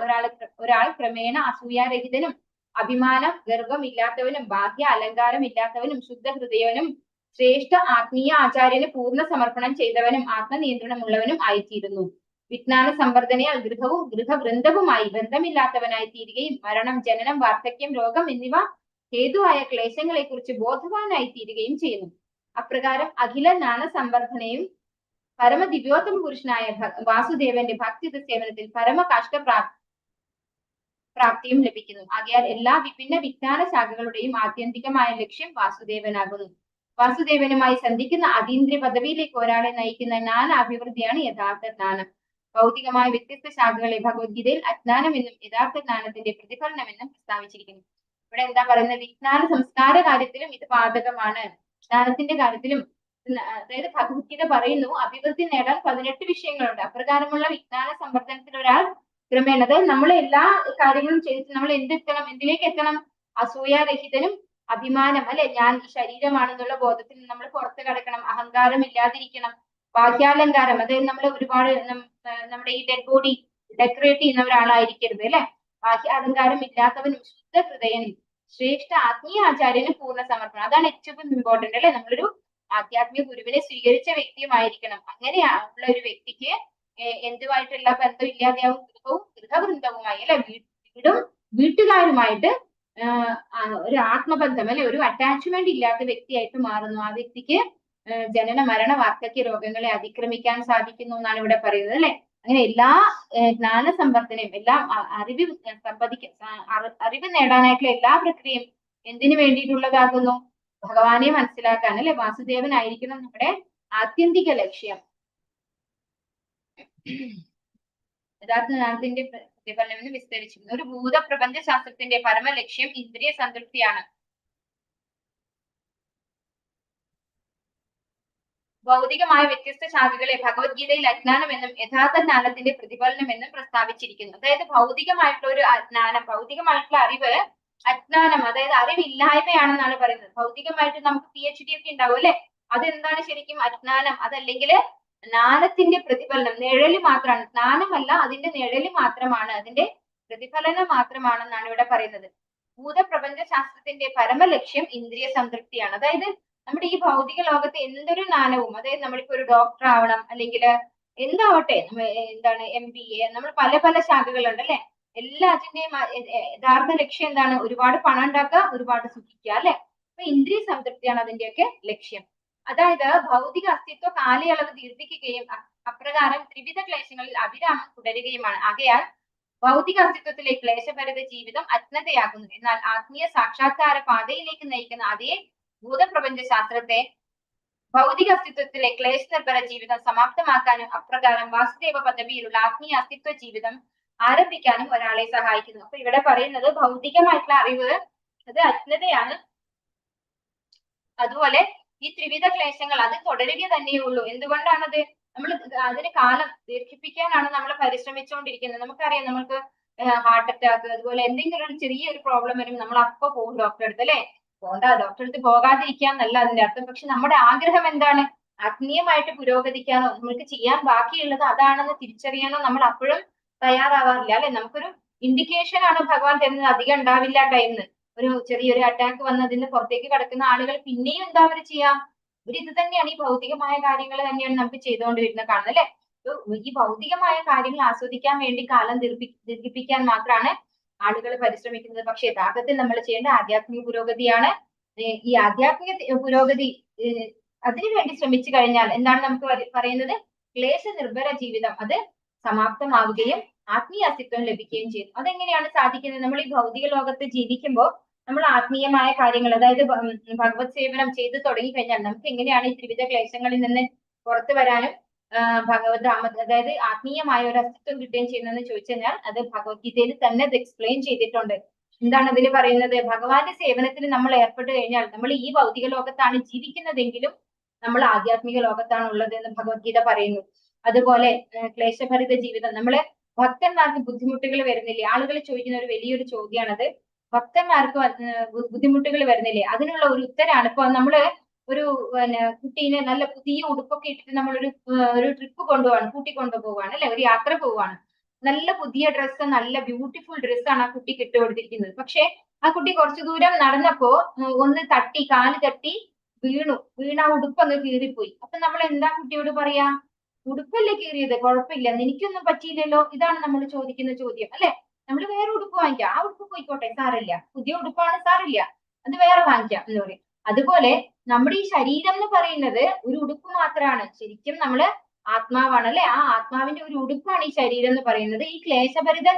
ഒരാൾ ക്രമേണ അസൂയാരഹിതനും അഭിമാനം ഗർവമില്ലാത്തവനും ബാഹ്യ അലങ്കാരം ഇല്ലാത്തവനും ശുദ്ധ ഹൃദയവനും ശ്രേഷ്ഠ ആത്മീയ ആചാര്യന് പൂർണ്ണ സമർപ്പണം ചെയ്തവനും ആത്മനിയന്ത്രണമുള്ളവനും ആയിത്തീരുന്നു. വിജ്ഞാന സംവർദ്ധനയാൽ ഗൃഹവും ഗൃഹവൃന്ദവുമായി ബന്ധമില്ലാത്തവനായി തീരുകയും മരണം, ജനനം, വാർദ്ധക്യം, രോഗം എന്നിവ ഹേതുവായ ക്ലേശങ്ങളെ കുറിച്ച് ബോധവാനായി തീരുകയും ചെയ്യുന്നു. അപ്രകാരം അഖില ജ്ഞാന സംവർദ്ധനയും പരമദിവ്യോത്തമ പുരുഷനായ വാസുദേവന്റെ ഭക്തിയുത സേവനത്തിൽ പരമകാഷ്ട പ്രാപ്തിയും ലഭിക്കുന്നു. ആകയാൽ എല്ലാ വിഭിന്ന വിജ്ഞാന ശാഖകളുടെയും ആത്യന്തികമായ ലക്ഷ്യം വാസുദേവനാകുന്നു. വാസുദേവനുമായി സന്ധിക്കുന്ന അതീന്ദ്രിയ പദവിയിലേക്ക് ഒരാളെ നയിക്കുന്ന ജ്ഞാനാഭിവൃദ്ധിയാണ് യഥാർത്ഥ ജ്ഞാനം. ഭൗതികമായ വ്യത്യസ്ത ശാഖകളെ ഭഗവത്ഗീതയിൽ അജ്ഞാനമെന്നും യഥാർത്ഥ ജ്ഞാനത്തിന്റെ പ്രതിഫലനമെന്നും പ്രസ്താവിച്ചിരിക്കുന്നു. ഇവിടെ എന്താ പറയുന്നത്? വിജ്ഞാന സംസ്കാര കാര്യത്തിലും ഇത് ബാധകമാണ്, ജ്ഞാനത്തിന്റെ കാര്യത്തിലും. അതായത് ഭഗവത്ഗീത പറയുന്നു, അഭിവൃദ്ധി നേടാൻ 18 വിഷയങ്ങളുണ്ട്. അപ്രകാരമുള്ള വിജ്ഞാന സംവർദ്ധനത്തിൽ ഒരാൾ ക്രമേണ, അതായത് നമ്മൾ എല്ലാ കാര്യങ്ങളും ചെയ്തിട്ട് നമ്മൾ എന്തിലേക്ക് എത്തണം? അസൂയാരഹിതനും അഭിമാനം, അല്ലെ, ഞാൻ ഈ ശരീരമാണെന്നുള്ള ബോധത്തിൽ നമ്മൾ പുറത്ത് കടക്കണം. അഹങ്കാരം ഇല്ലാതിരിക്കണം. ബാഹ്യാലങ്കാരം, അതായത് നമ്മൾ ഒരുപാട് നമ്മുടെ ഈ ഡെഡ് ബോഡി ഡെക്കറേറ്റ് ചെയ്യുന്ന ഒരാളായിരിക്കരുത്, അല്ലെ. ബാഹ്യാലങ്കാരം ഇല്ലാത്തവനും ശുദ്ധ ഹൃദയനും ശ്രേഷ്ഠ ആത്മീയ ആചാര്യനും പൂർണ്ണ സമർപ്പണം. അതാണ് ഏറ്റവും ഇമ്പോർട്ടന്റ്, അല്ലെ. നമ്മളൊരു ആധ്യാത്മിക ഗുരുവിനെ സ്വീകരിച്ച വ്യക്തിയുമായിരിക്കണം. അങ്ങനെയുള്ള ഒരു വ്യക്തിക്ക് എന്തുമായിട്ടുള്ള ബന്ധം ഇല്ലാതെയാവും? ഗൃഹവൃന്ദവുമായി, അല്ലെ, വീട്ടുകാരുമായിട്ട് ഒരു ആത്മബന്ധം, അല്ലെ, ഒരു അറ്റാച്ച്മെന്റ് ഇല്ലാത്ത വ്യക്തിയായിട്ട് മാറുന്നു. ആ വ്യക്തിക്ക് ജനന, മരണ, വാർദ്ധക്യ രോഗങ്ങളെ അതിക്രമിക്കാൻ സാധിക്കുന്നു എന്നാണ് ഇവിടെ പറയുന്നത്, അല്ലെ. അങ്ങനെ എല്ലാ ജ്ഞാന സംവർദ്ധനയും എല്ലാം അറിവ് നേടാനായിട്ടുള്ള എല്ലാ പ്രക്രിയയും എന്തിനു വേണ്ടിയിട്ടുള്ളതാകുന്നു? ഭഗവാനെ മനസ്സിലാക്കാൻ, അല്ലെ. വാസുദേവനായിരിക്കണം നമ്മുടെ ആത്യന്തിക ലക്ഷ്യം. യഥാർത്ഥ ജ്ഞാനത്തിന്റെ പ്രതിഫലനം വിസ്തരിച്ചിരുന്നു. ഒരു ഭൂത പ്രപഞ്ച ശാസ്ത്രത്തിന്റെ പരമലക്ഷ്യം ഇന്ദ്രിയ സംതൃപ്തിയാണ്. ഭൗതികമായ വ്യത്യസ്ത ശാഖകളെ ഭഗവത്ഗീതയിൽ അജ്ഞാനമെന്നും യഥാർത്ഥ ജ്ഞാനത്തിന്റെ പ്രതിഫലനമെന്നും പ്രസ്താവിച്ചിരിക്കുന്നു. അതായത് ഭൗതികമായിട്ടുള്ള ഒരു ജ്ഞാനം, ഭൗതികമായിട്ടുള്ള അറിവ് അജ്ഞാനം, അതായത് അറിവില്ലായ്മയാണെന്നാണ് പറയുന്നത്. ഭൗതികമായിട്ട് നമുക്ക് PhD ഒക്കെ ഉണ്ടാവും, അല്ലെ. അതെന്താണ് ശരിക്കും? അജ്ഞാനം. അതല്ലെങ്കിൽ ജ്ഞാനത്തിന്റെ പ്രതിഫലനം, നിഴല് മാത്രമാണ്. ജ്ഞാനമല്ല, അതിന്റെ നിഴല് മാത്രമാണ്, അതിന്റെ പ്രതിഫലനം മാത്രമാണെന്നാണ് ഇവിടെ പറയുന്നത്. ഭൂതപ്രപഞ്ച ശാസ്ത്രത്തിന്റെ പരമലക്ഷ്യം ഇന്ദ്രിയ സംതൃപ്തിയാണ്. അതായത് നമ്മുടെ ഈ ഭൗതിക ലോകത്ത് എന്തൊരു ജ്ഞാനവും, അതായത് നമ്മളിപ്പോ ഒരു ഡോക്ടർ ആവണം, അല്ലെങ്കിൽ എന്താവട്ടെ, എന്താണ് MBA, നമ്മൾ പല പല ശാഖകളുണ്ട്, അല്ലെ. എല്ലാത്തിന്റെയും യഥാർത്ഥ ലക്ഷ്യം എന്താണ്? ഒരുപാട് പണം ഉണ്ടാക്കുക, ഒരുപാട് സുഖിക്കുക, അല്ലെ. അപ്പൊ ഇന്ദ്രിയ സംതൃപ്തിയാണ് അതിന്റെയൊക്കെ ലക്ഷ്യം. അതായത് ഭൗതിക അസ്തിത്വ കാലയളവ് ദീർഘിക്കുകയും അപ്രകാരം ത്രിവിധ ക്ലേശങ്ങളിൽ അവിരാമം തുടരുകയുമാണ്. ആകയാൽ ഭൗതിക അസ്തിത്വത്തിലെ ക്ലേശഭരിത ജീവിതം അജ്ഞതയാകുന്നു. എന്നാൽ ആത്മീയ സാക്ഷാത്കാര പാതയിലേക്ക് നയിക്കുന്ന അതേ ഭൂതപ്രപഞ്ച ശാസ്ത്രത്തെ ഭൗതിക അസ്തിത്വത്തിലെ ക്ലേശനിർഭര ജീവിതം സമാപ്തമാക്കാനും അപ്രകാരം വാസുദേവ പദവിയിലുള്ള ആത്മീയ അസ്തിത്വ ജീവിതം ആരംഭിക്കാനും ഒരാളെ സഹായിക്കുന്നു. അപ്പൊ ഇവിടെ പറയുന്നത് ഭൗതികമായിട്ടുള്ള അറിവ് അത് അജ്ഞതയാണ്. അതുപോലെ ഈ ത്രിവിധ ക്ലേശങ്ങൾ അത് തുടരുക തന്നെയുള്ളൂ. എന്തുകൊണ്ടാണത്? നമ്മൾ അതിന് കാലം ദീർഘിപ്പിക്കാനാണ് നമ്മൾ പരിശ്രമിച്ചുകൊണ്ടിരിക്കുന്നത്. നമുക്കറിയാം, നമുക്ക് ഹാർട്ട് അറ്റാക്ക്, അതുപോലെ എന്തെങ്കിലും ഒരു ചെറിയൊരു പ്രോബ്ലം വരും, നമ്മൾ അപ്പൊ പോകും ഡോക്ടറെ അടുത്ത്, അല്ലെ. പോണ്ട, ഡോക്ടറെ അടുത്ത് പോകാതിരിക്കാന്നല്ല അതിന്റെ അർത്ഥം. പക്ഷെ നമ്മുടെ ആഗ്രഹം എന്താണ്? ആത്മീയമായിട്ട് പുരോഗതിക്കാനോ നമ്മൾക്ക് ചെയ്യാൻ ബാക്കിയുള്ളത് അതാണെന്ന് തിരിച്ചറിയാനോ നമ്മൾ അപ്പോഴും തയ്യാറാവാറില്ല, അല്ലെ. നമുക്കൊരു ഇൻഡിക്കേഷൻ ആണ് ഭഗവാൻ തരുന്നത്. അധികം ഉണ്ടാവില്ല ടൈമിന്. ഒരു ചെറിയൊരു അറ്റാക്ക് വന്നതിന് പുറത്തേക്ക് കിടക്കുന്ന ആളുകൾ പിന്നെയും എന്താ അവർ ചെയ്യാം? ഇത് തന്നെയാണ്, ഈ ഭൗതികമായ കാര്യങ്ങൾ തന്നെയാണ് നമുക്ക് ചെയ്തുകൊണ്ടിരുന്നത് കാണുന്നത്, അല്ലെ. ഈ ഭൗതികമായ കാര്യങ്ങൾ ആസ്വദിക്കാൻ വേണ്ടി കാലം ദീർഘിപ്പിക്കാൻ മാത്രമാണ് ആളുകൾ പരിശ്രമിക്കുന്നത്. പക്ഷെ യഥാർത്ഥത്തിൽ നമ്മൾ ചെയ്യേണ്ട ആധ്യാത്മിക പുരോഗതിയാണ്. ഈ ആധ്യാത്മിക പുരോഗതി അതിനുവേണ്ടി ശ്രമിച്ചു കഴിഞ്ഞാൽ എന്താണ് നമുക്ക് പറയുന്നത്? ക്ലേശ നിർഭര ജീവിതം അത് സമാപ്തമാവുകയും ആത്മീയ അസ്തിത്വം ലഭിക്കുകയും ചെയ്യും. അതെങ്ങനെയാണ് സാധിക്കുന്നത്? നമ്മൾ ഈ ഭൗതിക ലോകത്ത് ജീവിക്കുമ്പോൾ നമ്മൾ ആത്മീയമായ കാര്യങ്ങൾ, അതായത് ഭഗവത് സേവനം ചെയ്തു തുടങ്ങി കഴിഞ്ഞാൽ നമുക്ക് എങ്ങനെയാണ് ഈ ത്രിവിധ ക്ലേശങ്ങളിൽ നിന്ന് പുറത്തു വരാനും ഭഗവത് അതായത് ആത്മീയമായ ഒരു അസ്തിത്വം കിട്ടുകയും ചെയ്യുന്നതെന്ന് ചോദിച്ചു കഴിഞ്ഞാൽ അത് ഭഗവത്ഗീതയിൽ തന്നെ അത് എക്സ്പ്ലെയിൻ ചെയ്തിട്ടുണ്ട്. എന്താണ് അതിൽ പറയുന്നത്? ഭഗവാന്റെ സേവനത്തിൽ നമ്മൾ ഏർപ്പെട്ട് കഴിഞ്ഞാൽ നമ്മൾ ഈ ഭൗതിക ലോകത്താണ് ജീവിക്കുന്നതെങ്കിലും നമ്മൾ ആധ്യാത്മിക ലോകത്താണ് ഉള്ളത് എന്ന് ഭഗവത്ഗീത പറയുന്നു. അതുപോലെ ക്ലേശഭരിത ജീവിതം, നമ്മള് ഭക്തന്മാർക്ക് ബുദ്ധിമുട്ടുകൾ വരുന്നില്ലേ? ആളുകൾ ചോദിക്കുന്ന ഒരു വലിയൊരു ചോദ്യമാണത്. ഭക്തന്മാർക്ക് ബുദ്ധിമുട്ടുകൾ വരുന്നില്ലേ? അതിനുള്ള ഒരു ഉത്തരാണ് ഇപ്പൊ നമ്മള് ഒരു കുട്ടീനെ നല്ല പുതിയ ഉടുപ്പൊക്കെ ഇട്ടിട്ട് നമ്മളൊരു ട്രിപ്പ് കൂട്ടിക്കൊണ്ടുപോവാണ്, അല്ലെ, ഒരു യാത്ര പോവാണ്. നല്ല പുതിയ ഡ്രസ്സ്, നല്ല ബ്യൂട്ടിഫുൾ ഡ്രസ്സാണ് ആ കുട്ടിക്ക് ഇട്ട് കൊടുത്തിരിക്കുന്നത്. പക്ഷെ ആ കുട്ടി കുറച്ചു ദൂരം നടന്നപ്പോ ഒന്ന് കാല് തട്ടി വീണ ഉടുപ്പ് അങ്ങ് കീറിപ്പോയി. അപ്പൊ നമ്മൾ എന്താ കുട്ടിയോട് പറയാ? ഉടുപ്പല്ലേ കീറിയത്, കുഴപ്പമില്ല, എനിക്കൊന്നും പറ്റിയില്ലല്ലോ, ഇതാണ് നമ്മൾ ചോദിക്കുന്ന ചോദ്യം അല്ലെ. നമ്മൾ വേറെ ഉടുപ്പ് വാങ്ങിക്കാം, ആ ഉടുപ്പ് പോയിക്കോട്ടെ, സാറില്ല, പുതിയ ഉടുപ്പാണ്, സാറില്ല, അത് വേറെ വാങ്ങിക്കാം എന്ന് പറയും. അതുപോലെ നമ്മുടെ ഈ ശരീരം എന്ന് പറയുന്നത് ഒരു ഉടുപ്പ് മാത്രമാണ്. ശരിക്കും നമ്മള് ആത്മാവാണ് അല്ലെ. ആ ആത്മാവിന്റെ ഒരു ഉടുപ്പാണ് ഈ ശരീരം എന്ന് പറയുന്നത്. ഈ ക്ലേശഭരിത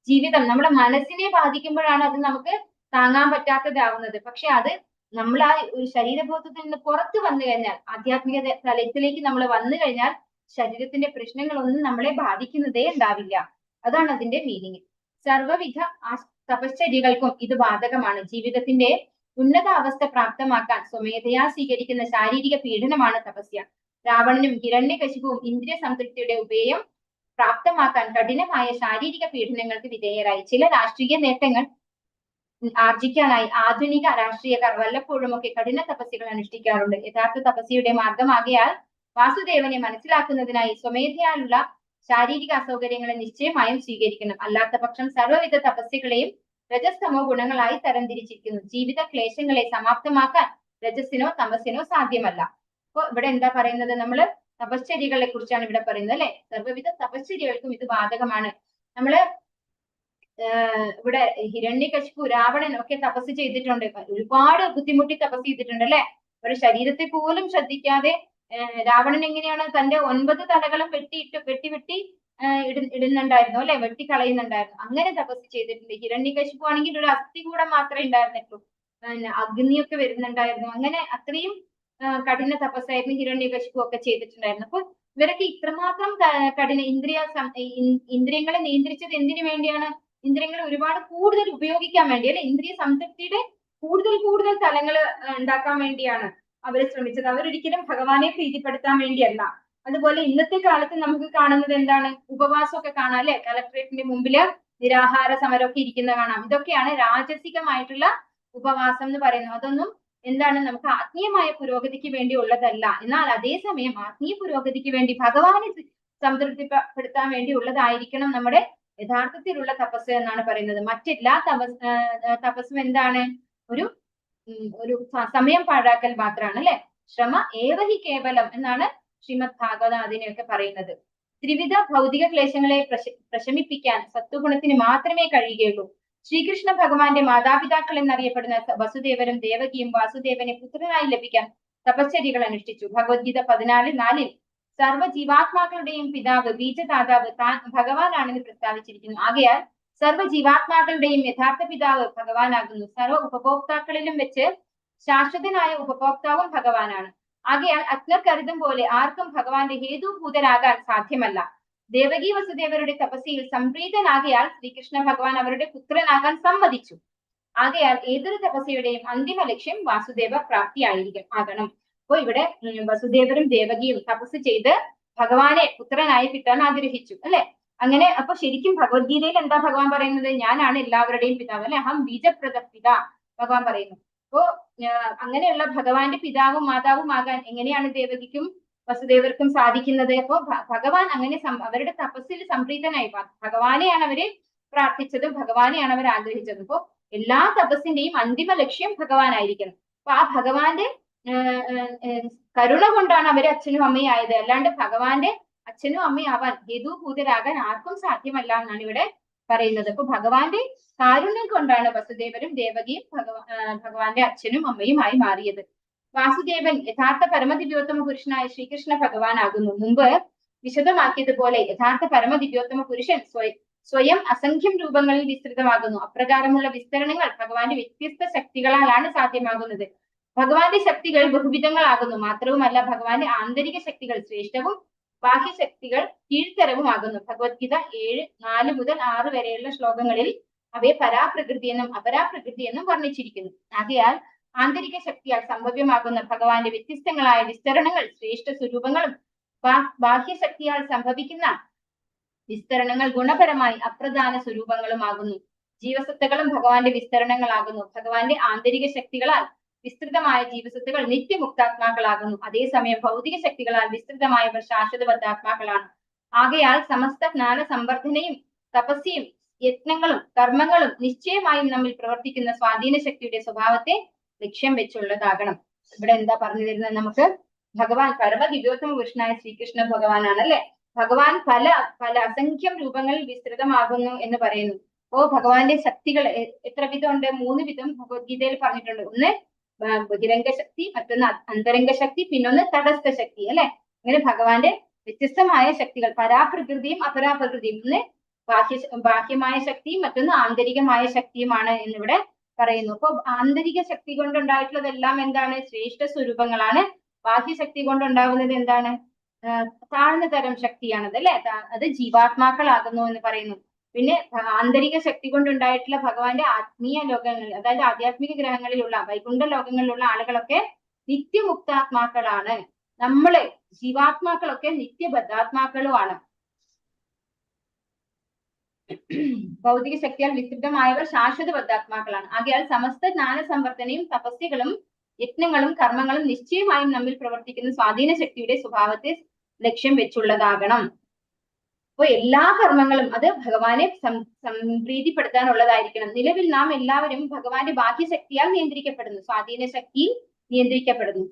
ജീവിതം നമ്മുടെ മനസ്സിനെ ബാധിക്കുമ്പോഴാണ് അത് നമുക്ക് താങ്ങാൻ പറ്റാത്തതാവുന്നത്. പക്ഷെ അത് നമ്മൾ ആ ഒരു ശരീരബോധത്തിൽ നിന്ന് പുറത്തു വന്നു കഴിഞ്ഞാൽ, ആധ്യാത്മിക തലത്തിലേക്ക് നമ്മൾ വന്നു കഴിഞ്ഞാൽ ശരീരത്തിന്റെ പ്രശ്നങ്ങളൊന്നും നമ്മളെ ബാധിക്കുന്നതേ ഉണ്ടാവില്ല. അതാണ് അതിന്റെ മീനിങ്. സർവ്വവിധ തപശ്ചര്യകൾക്കും ഇത് ബാധകമാണ്. ജീവിതത്തിന്റെ ഉന്നത അവസ്ഥ പ്രാപ്തമാക്കാൻ സ്വമേധയാ സ്വീകരിക്കുന്ന ശാരീരിക പീഡനമാണ് തപസ്യ. രാവണനും ഹിരണ്യകശിപുവും ഇന്ദ്രിയ സംതൃപ്തിയുടെ ഉപേയം പ്രാപ്തമാക്കാൻ കഠിനമായ ശാരീരിക പീഡനങ്ങൾക്ക് വിധേയരായി. ചില രാഷ്ട്രീയ നേട്ടങ്ങൾ ആർജിക്കാനായി ആധുനിക രാഷ്ട്രീയക്കാർ വല്ലപ്പോഴും ഒക്കെ കഠിന തപസ്യകൾ അനുഷ്ഠിക്കാറുണ്ട്. യഥാർത്ഥ തപസ്യയുടെ മാർഗമാകയാൽ വാസുദേവനെ മനസ്സിലാക്കുന്നതിനായി സ്വമേധയാലുള്ള ശാരീരിക അസൗകര്യങ്ങളെ നിശ്ചയമായും സ്വീകരിക്കണം. അല്ലാത്ത പക്ഷം സർവ്വവിധ തപസ്യകളെയും രജസ്തമോ ഗുണങ്ങളായി തരംതിരിച്ചിരിക്കുന്നു. ജീവിത ക്ലേശങ്ങളെ സമാപ്തമാക്കാൻ രജസ്സിനോ തമസിനോ സാധ്യമല്ല. അപ്പൊ ഇവിടെ എന്താ പറയുന്നത്, നമ്മള് തപശ്ചര്യകളെ കുറിച്ചാണ് ഇവിടെ പറയുന്നത് അല്ലെ. സർവ്വവിധ തപശ്ചര്യകൾക്കും ഇത് ബാധകമാണ്. നമ്മള് ഇവിടെ ഹിരണ്യകശിപു, രാവണൻ ഒക്കെ തപസ് ചെയ്തിട്ടുണ്ട്, ഒരുപാട് ബുദ്ധിമുട്ടി തപസ് ചെയ്തിട്ടുണ്ട് അല്ലെ. ഒരു ശരീരത്തെ പോലും ശ്രദ്ധിക്കാതെ രാവണൻ എങ്ങനെയാണ് തന്റെ 9 തലകളും വെട്ടി ഇടുന്നുണ്ടായിരുന്നു അല്ലെ, വെട്ടിക്കളയുന്നുണ്ടായിരുന്നു. അങ്ങനെ തപസ് ചെയ്തിട്ടുണ്ട്. ഹിരണ്യകശിപു ആണെങ്കിൽ ഒരു അസ്ഥി കൂടെ മാത്രമേ ഉണ്ടായിരുന്നുള്ളൂ, അഗ്നിയൊക്കെ വരുന്നുണ്ടായിരുന്നു. അങ്ങനെ അത്രയും കഠിന തപസ്സായിരുന്നു ഹിരണ്യകശിപു ഒക്കെ ചെയ്തിട്ടുണ്ടായിരുന്നു. അപ്പൊ ഇവരൊക്കെ ഇത്രമാത്രം കഠിന ഇന്ദ്രിയങ്ങളെ നിയന്ത്രിച്ചത് എന്തിനു വേണ്ടിയാണ്? ഇന്ദ്രിയങ്ങളെ ഒരുപാട് കൂടുതൽ ഉപയോഗിക്കാൻ വേണ്ടി അല്ലെ, ഇന്ദ്രിയ സംതൃപ്തിയുടെ കൂടുതൽ തലങ്ങൾ ഉണ്ടാക്കാൻ വേണ്ടിയാണ് അവരെ ശ്രമിച്ചത്. അവരൊരിക്കലും ഭഗവാനെ പ്രീതിപ്പെടുത്താൻ വേണ്ടിയല്ല. അതുപോലെ ഇന്നത്തെ കാലത്ത് നമുക്ക് കാണുന്നത് എന്താണ്, ഉപവാസമൊക്കെ കാണാം അല്ലെ. കലക്ട്രേറ്റിന്റെ മുമ്പില് നിരാഹാര സമരമൊക്കെ ഇരിക്കുന്ന കാണാം. ഇതൊക്കെയാണ് രാജസികമായിട്ടുള്ള ഉപവാസം എന്ന് പറയുന്നത്. അതൊന്നും എന്താണ് നമുക്ക് ആത്മീയമായ പുരോഗതിക്ക് വേണ്ടി ഉള്ളതല്ല. എന്നാൽ അതേസമയം ആത്മീയ പുരോഗതിക്ക് വേണ്ടി ഭഗവാനെ സംതൃപ്തിപ്പെടുത്താൻ വേണ്ടി ഉള്ളതായിരിക്കണം നമ്മുടെ യഥാർത്ഥത്തിലുള്ള തപസ് എന്നാണ് പറയുന്നത്. മറ്റെല്ലാ തപസ്സും എന്താണ്, ഒരു സമയം പാഴാക്കൽ മാത്രമാണ് അല്ലെ. ശ്രമ ഏവഹി കേവലം എന്നാണ് ശ്രീമദ് ഭാഗവത അതിനെയൊക്കെ പറയുന്നത്. ത്രിവിധ ഭൗതിക ക്ലേശങ്ങളെ പ്രശമിപ്പിക്കാൻ സത്വഗുണത്തിന് മാത്രമേ കഴിയുകയുള്ളൂ. ശ്രീകൃഷ്ണ ഭഗവാന്റെ മാതാപിതാക്കൾ എന്നറിയപ്പെടുന്ന വസുദേവരും ദേവകിയും വാസുദേവനെ പുത്രനായി ലഭിക്കാൻ തപശ്ചര്യകൾ അനുഷ്ഠിച്ചു. ഭഗവത്ഗീത 14:4 സർവ്വ ജീവാത്മാക്കളുടെയും പിതാവ് ബീജദാതാവ് താൻ ഭഗവാനാണെന്ന് പ്രസ്താവിച്ചിരിക്കുന്നു. ആകയാൽ സർവ്വ ജീവാത്മാക്കളുടെയും യഥാർത്ഥ പിതാവ് ഭഗവാനാകുന്നു. സർവ്വ ഉപഭോക്താക്കളിലും വെച്ച് ശാശ്വതനായ ഉപഭോക്താവും ഭഗവാനാണ്. ആകയാൽ അഗ്നർ കരുതും പോലെ ആർക്കും ഭഗവാന്റെ ഹേതുഭൂതരാകാൻ സാധ്യമല്ല. ദേവകി വസുദേവരുടെ തപസ്യയിൽ സംപ്രീതനാകയാൽ ശ്രീകൃഷ്ണ ഭഗവാൻ അവരുടെ പുത്രനാകാൻ സമ്മതിച്ചു. ആകയാൽ ഏതൊരു തപസ്യയുടെയും അന്തിമ ലക്ഷ്യം വാസുദേവ ആകണം. അപ്പൊ ഇവിടെ വസുദേവരും ദേവകിയും തപസ് ചെയ്ത് ഭഗവാനെ പുത്രനായി കിട്ടാൻ ആഗ്രഹിച്ചു അല്ലെ. അങ്ങനെ അപ്പൊ ശരിക്കും ഭഗവത്ഗീതയിൽ എന്താ ഭഗവാൻ പറയുന്നത്, ഞാനാണ് എല്ലാവരുടെയും പിതാവ് അല്ലെ, അഹം ബീജപ്രദ പിതാ ഭഗവാൻ പറയുന്നു. അപ്പോ അങ്ങനെയുള്ള ഭഗവാന്റെ പിതാവും മാതാവും ആകാൻ എങ്ങനെയാണ് ദേവകിക്കും വസുദേവർക്കും സാധിക്കുന്നത്? അപ്പോ ഭഗവാൻ അങ്ങനെ അവരുടെ തപസ്സിൽ സംപ്രീതനായി ഭഗവാനെയാണ് അവര് പ്രാർത്ഥിച്ചതും ഭഗവാനെയാണ് അവർ ആഗ്രഹിച്ചതും. അപ്പോ എല്ലാ തപസ്സിന്റെയും അന്തിമ ലക്ഷ്യം ഭഗവാനായിരിക്കണം. അപ്പൊ ആ ഭഗവാന്റെ കരുണ കൊണ്ടാണ് അവര് അച്ഛനും അമ്മയും ആയത്. അല്ലാണ്ട് ഭഗവാന്റെ അച്ഛനും അമ്മയും ആവാൻ ഹേതുഭൂതരാകാൻ ആർക്കും സാധ്യമല്ല എന്നാണ് ഇവിടെ പറയുന്നത്. അപ്പൊ ഭഗവാന്റെ കാരുണ്യം കൊണ്ടാണ് വസുദേവരും ദേവകിയും ഭഗവാന്റെ അച്ഛനും അമ്മയും ആയി മാറിയത്. വാസുദേവൻ യഥാർത്ഥ പരമദിവ്യോത്തമ പുരുഷനായ ശ്രീകൃഷ്ണ ഭഗവാനാകുന്നു. മുമ്പ് വിശദമാക്കിയതുപോലെ യഥാർത്ഥ പരമദിവ്യോത്തമ പുരുഷൻ സ്വയം അസംഖ്യം രൂപങ്ങളിൽ വിസ്തൃതമാകുന്നു. അപ്രകാരമുള്ള വിസ്തരണങ്ങൾ ഭഗവാന്റെ വ്യത്യസ്ത ശക്തികളാലാണ് സാധ്യമാകുന്നത്. ഭഗവാന്റെ ശക്തികൾ ബഹുവിധങ്ങളാകുന്നു. മാത്രവുമല്ല ഭഗവാന്റെ ആന്തരിക ശക്തികൾ ശ്രേഷ്ഠവും ബാഹ്യശക്തികൾ കീഴ്ത്തരവുമാകുന്നു. ഭഗവത്ഗീത 7:4 മുതൽ 6 വരെയുള്ള ശ്ലോകങ്ങളിൽ അവയെ പരാപ്രകൃതി എന്നും അപരാപ്രകൃതി എന്നും വർണ്ണിച്ചിരിക്കുന്നു. ആകയാൽ ആന്തരിക ശക്തിയാൽ സംഭവ്യമാകുന്ന ഭഗവാന്റെ വ്യത്യസ്തങ്ങളായ വിസ്തരണങ്ങൾ ശ്രേഷ്ഠ സ്വരൂപങ്ങളും ബാഹ്യശക്തിയാൽ സംഭവിക്കുന്ന വിസ്തരണങ്ങൾ ഗുണപരമായി അപ്രധാന സ്വരൂപങ്ങളുമാകുന്നു. ജീവസത്തകളും ഭഗവാന്റെ വിസ്തരണങ്ങളാകുന്നു. ഭഗവാന്റെ ആന്തരിക ശക്തികളാൽ വിസ്തൃതമായ ജീവസത്തുകൾ നിത്യമുക്താത്മാക്കളാകുന്നു. അതേസമയം ഭൗതിക ശക്തികളാൽ വിസ്തൃതമായവർ ശാശ്വതബദ്ധാത്മാക്കളാണ്. ആകയാൽ സമസ്ത ജ്ഞാന സംവർദ്ധനയും തപസ്യയും യത്നങ്ങളും കർമ്മങ്ങളും നിശ്ചയമായും നമ്മിൽ പ്രവർത്തിക്കുന്ന സ്വാധീന ശക്തിയുടെ സ്വഭാവത്തെ ലക്ഷ്യം വെച്ചുള്ളതാകണം. ഇവിടെ എന്താ പറഞ്ഞു തരുന്നത്? നമുക്ക് ഭഗവാൻ പരമദിവ്യോത്തമ പുരുഷനായ ശ്രീകൃഷ്ണ ഭഗവാനാണ് അല്ലെ. ഭഗവാൻ പല പല അസംഖ്യം രൂപങ്ങളിൽ വിസ്തൃതമാകുന്നു എന്ന് പറയുന്നു. ഭഗവാന്റെ ശക്തികൾ എത്ര വിധമുണ്ട്? 3 വിധം ഭഗവത്ഗീതയിൽ പറഞ്ഞിട്ടുണ്ട്. ഒന്ന് ബഹിരംഗ ശക്തി, മറ്റൊന്ന് അന്തരംഗ ശക്തി, പിന്നൊന്ന് തടസ്ഥ ശക്തി അല്ലെ. അങ്ങനെ ഭഗവാന്റെ വ്യത്യസ്തമായ ശക്തികൾ, പരാപ്രകൃതിയും അപരാപ്രകൃതിയും, ഒന്ന് ബാഹ്യമായ ശക്തിയും മറ്റൊന്ന് ആന്തരികമായ ശക്തിയുമാണ് എന്നിവിടെ പറയുന്നു. അപ്പൊ ആന്തരിക ശക്തി കൊണ്ടുണ്ടായിട്ടുള്ളതെല്ലാം എന്താണ്? ശ്രേഷ്ഠ സ്വരൂപങ്ങളാണ്. ബാഹ്യശക്തി കൊണ്ടുണ്ടാകുന്നത് എന്താണ്? താഴ്ന്ന തരം ശക്തിയാണത് അല്ലെ. അത് ജീവാത്മാക്കളാകുന്നു എന്ന് പറയുന്നു. പിന്നെ ആന്തരിക ശക്തി കൊണ്ടുണ്ടായിട്ടുള്ള ഭഗവാന്റെ ആത്മീയ ലോകങ്ങളിൽ, അതായത് ആധ്യാത്മിക ഗ്രഹങ്ങളിലുള്ള വൈകുണ്ഠ ലോകങ്ങളിലുള്ള ആളുകളൊക്കെ നിത്യമുക്താത്മാക്കളാണ്. നമ്മള് ജീവാത്മാക്കളൊക്കെ നിത്യബദ്ധാത്മാക്കളുമാണ്. ഭൗതിക ശക്തിയാൽ വിസ്തൃതമായവർ ശാശ്വത ബദ്ധാത്മാക്കളാണ്. ആകയാൽ സമസ്ത ജ്ഞാന സംവർദ്ധനയും തപസ്യകളും യജ്ഞങ്ങളും കർമ്മങ്ങളും നിശ്ചയമായും നമ്മിൽ പ്രവർത്തിക്കുന്ന സ്വാധീന ശക്തിയുടെ സ്വഭാവത്തെ ലക്ഷ്യം വെച്ചുള്ളതാകണം. അപ്പൊ എല്ലാ കർമ്മങ്ങളും അത് ഭഗവാനെ സംപ്രീതിപ്പെടുത്താനുള്ളതായിരിക്കണം. നിലവിൽ നാം എല്ലാവരും ഭഗവാന്റെ ബാഹ്യശക്തിയാൽ നിയന്ത്രിക്കപ്പെടുന്നു, സ്വാധീന ശക്തിയിൽ നിയന്ത്രിക്കപ്പെടുന്നു.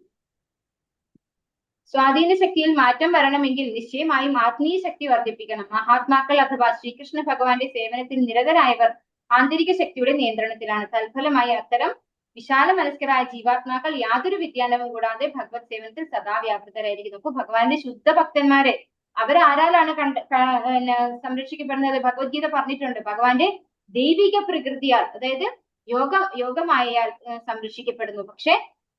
സ്വാധീന ശക്തിയിൽ മാറ്റം വരണമെങ്കിൽ നിശ്ചയമായും ആത്മീയ ശക്തി വർദ്ധിപ്പിക്കണം. മഹാത്മാക്കൾ അഥവാ ശ്രീകൃഷ്ണ ഭഗവാന്റെ സേവനത്തിൽ നിരതരായവർ ആന്തരിക ശക്തിയുടെ നിയന്ത്രണത്തിലാണ്. തൽഫലമായി അത്തരം വിശാല മനസ്കരായ ജീവാത്മാക്കൾ യാതൊരു വ്യതിയാനവും കൂടാതെ ഭഗവത് സേവനത്തിൽ സദാ വ്യാപൃതരായിരിക്കുന്നു. അപ്പൊ ഭഗവാന്റെ ശുദ്ധ ഭക്തന്മാരെ അവരാരാലാണ് സംരക്ഷിക്കപ്പെടുന്നത്? ഭഗവത്ഗീത പറഞ്ഞിട്ടുണ്ട്. ഭഗവാന്റെ ദൈവിക പ്രകൃതിയാൽ, അതായത് യോഗമായാൽ സംരക്ഷിക്കപ്പെടുന്നു. പക്ഷെ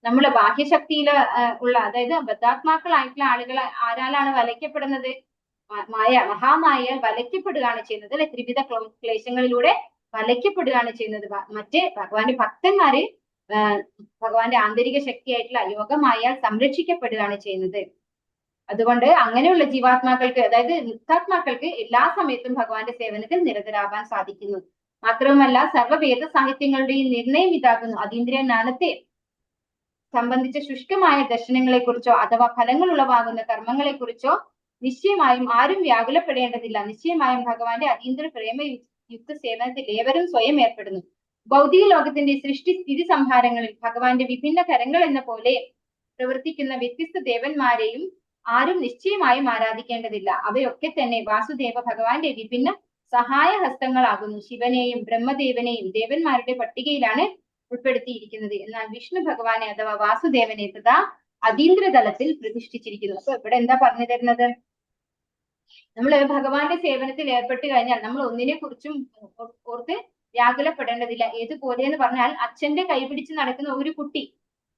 നമ്മള് ബാഹ്യശക്തിയില് ഉള്ള, അതായത് ബദ്ധാത്മാക്കളായിട്ടുള്ള ആളുകൾ ആരാലാണ് വലയ്ക്കപ്പെടുന്നത്? മഹാമായയാൽ വലയ്ക്കപ്പെടുകയാണ് ചെയ്യുന്നത് അല്ലെ. ത്രിവിധ ക്ലേശങ്ങളിലൂടെ വലയ്ക്കപ്പെടുകയാണ് ചെയ്യുന്നത്. മറ്റേ ഭഗവാന്റെ ഭക്തന്മാര് ഭഗവാന്റെ ആന്തരിക ശക്തിയായിട്ടുള്ള യോഗമായാൽ സംരക്ഷിക്കപ്പെടുകയാണ് ചെയ്യുന്നത്. അതുകൊണ്ട് അങ്ങനെയുള്ള ജീവാത്മാക്കൾക്ക്, അതായത് മുക്താത്മാക്കൾക്ക് എല്ലാ സമയത്തും ഭഗവാന്റെ സേവനത്തിൽ നിരതരാവാൻ സാധിക്കുന്നു. മാത്രവുമല്ല സർവ്വവേദ സാഹിത്യങ്ങളുടെയും നിർണയം ഇതാകുന്നു. അതീന്ദ്രിയ ജ്ഞാനത്തെ സംബന്ധിച്ച ശുഷ്കമായ ദർശനങ്ങളെക്കുറിച്ചോ അഥവാ ഫലങ്ങൾ ഉളവാകുന്ന കർമ്മങ്ങളെക്കുറിച്ചോ നിശ്ചയമായും ആരും വ്യാകുലപ്പെടേണ്ടതില്ല. നിശ്ചയമായും ഭഗവാന്റെ അതീന്ദ്ര പ്രേമയുക്ത സേവനത്തിൽ ഏവരും സ്വയം ഏർപ്പെടുന്നു. ഭൗതിക ലോകത്തിന്റെ സൃഷ്ടി സ്ഥിതി സംഹാരങ്ങളിൽ ഭഗവാന്റെ വിഭിന്ന കരങ്ങൾ എന്ന പോലെ പ്രവർത്തിക്കുന്ന വ്യത്യസ്ത ദേവന്മാരെയും ആരും നിശ്ചയമായും ആരാധിക്കേണ്ടതില്ല. അവയൊക്കെ തന്നെ വാസുദേവ ഭഗവാന്റെ വിഭിന്ന സഹായ ഹസ്തങ്ങളാകുന്നു. ശിവനെയും ബ്രഹ്മദേവനെയും ദേവന്മാരുടെ പട്ടികയിലാണ് ഉൾപ്പെടുത്തിയിരിക്കുന്നത്. എന്നാൽ വിഷ്ണു ഭഗവാനെ അഥവാ വാസുദേവനെ തഥാ അതീന്ദ്ര തലത്തിൽ പ്രതിഷ്ഠിച്ചിരിക്കുന്നു. അപ്പൊ ഇവിടെ എന്താ പറഞ്ഞു തരുന്നത്? നമ്മൾ ഭഗവാന്റെ സേവനത്തിൽ ഏർപ്പെട്ട് കഴിഞ്ഞാൽ നമ്മൾ ഒന്നിനെ കുറിച്ചും ഓർത്ത് വ്യാകുലപ്പെടേണ്ടതില്ല. ഏതുപോലെ എന്ന് പറഞ്ഞാൽ അച്ഛന്റെ കൈപിടിച്ച് നടക്കുന്ന ഒരു കുട്ടി,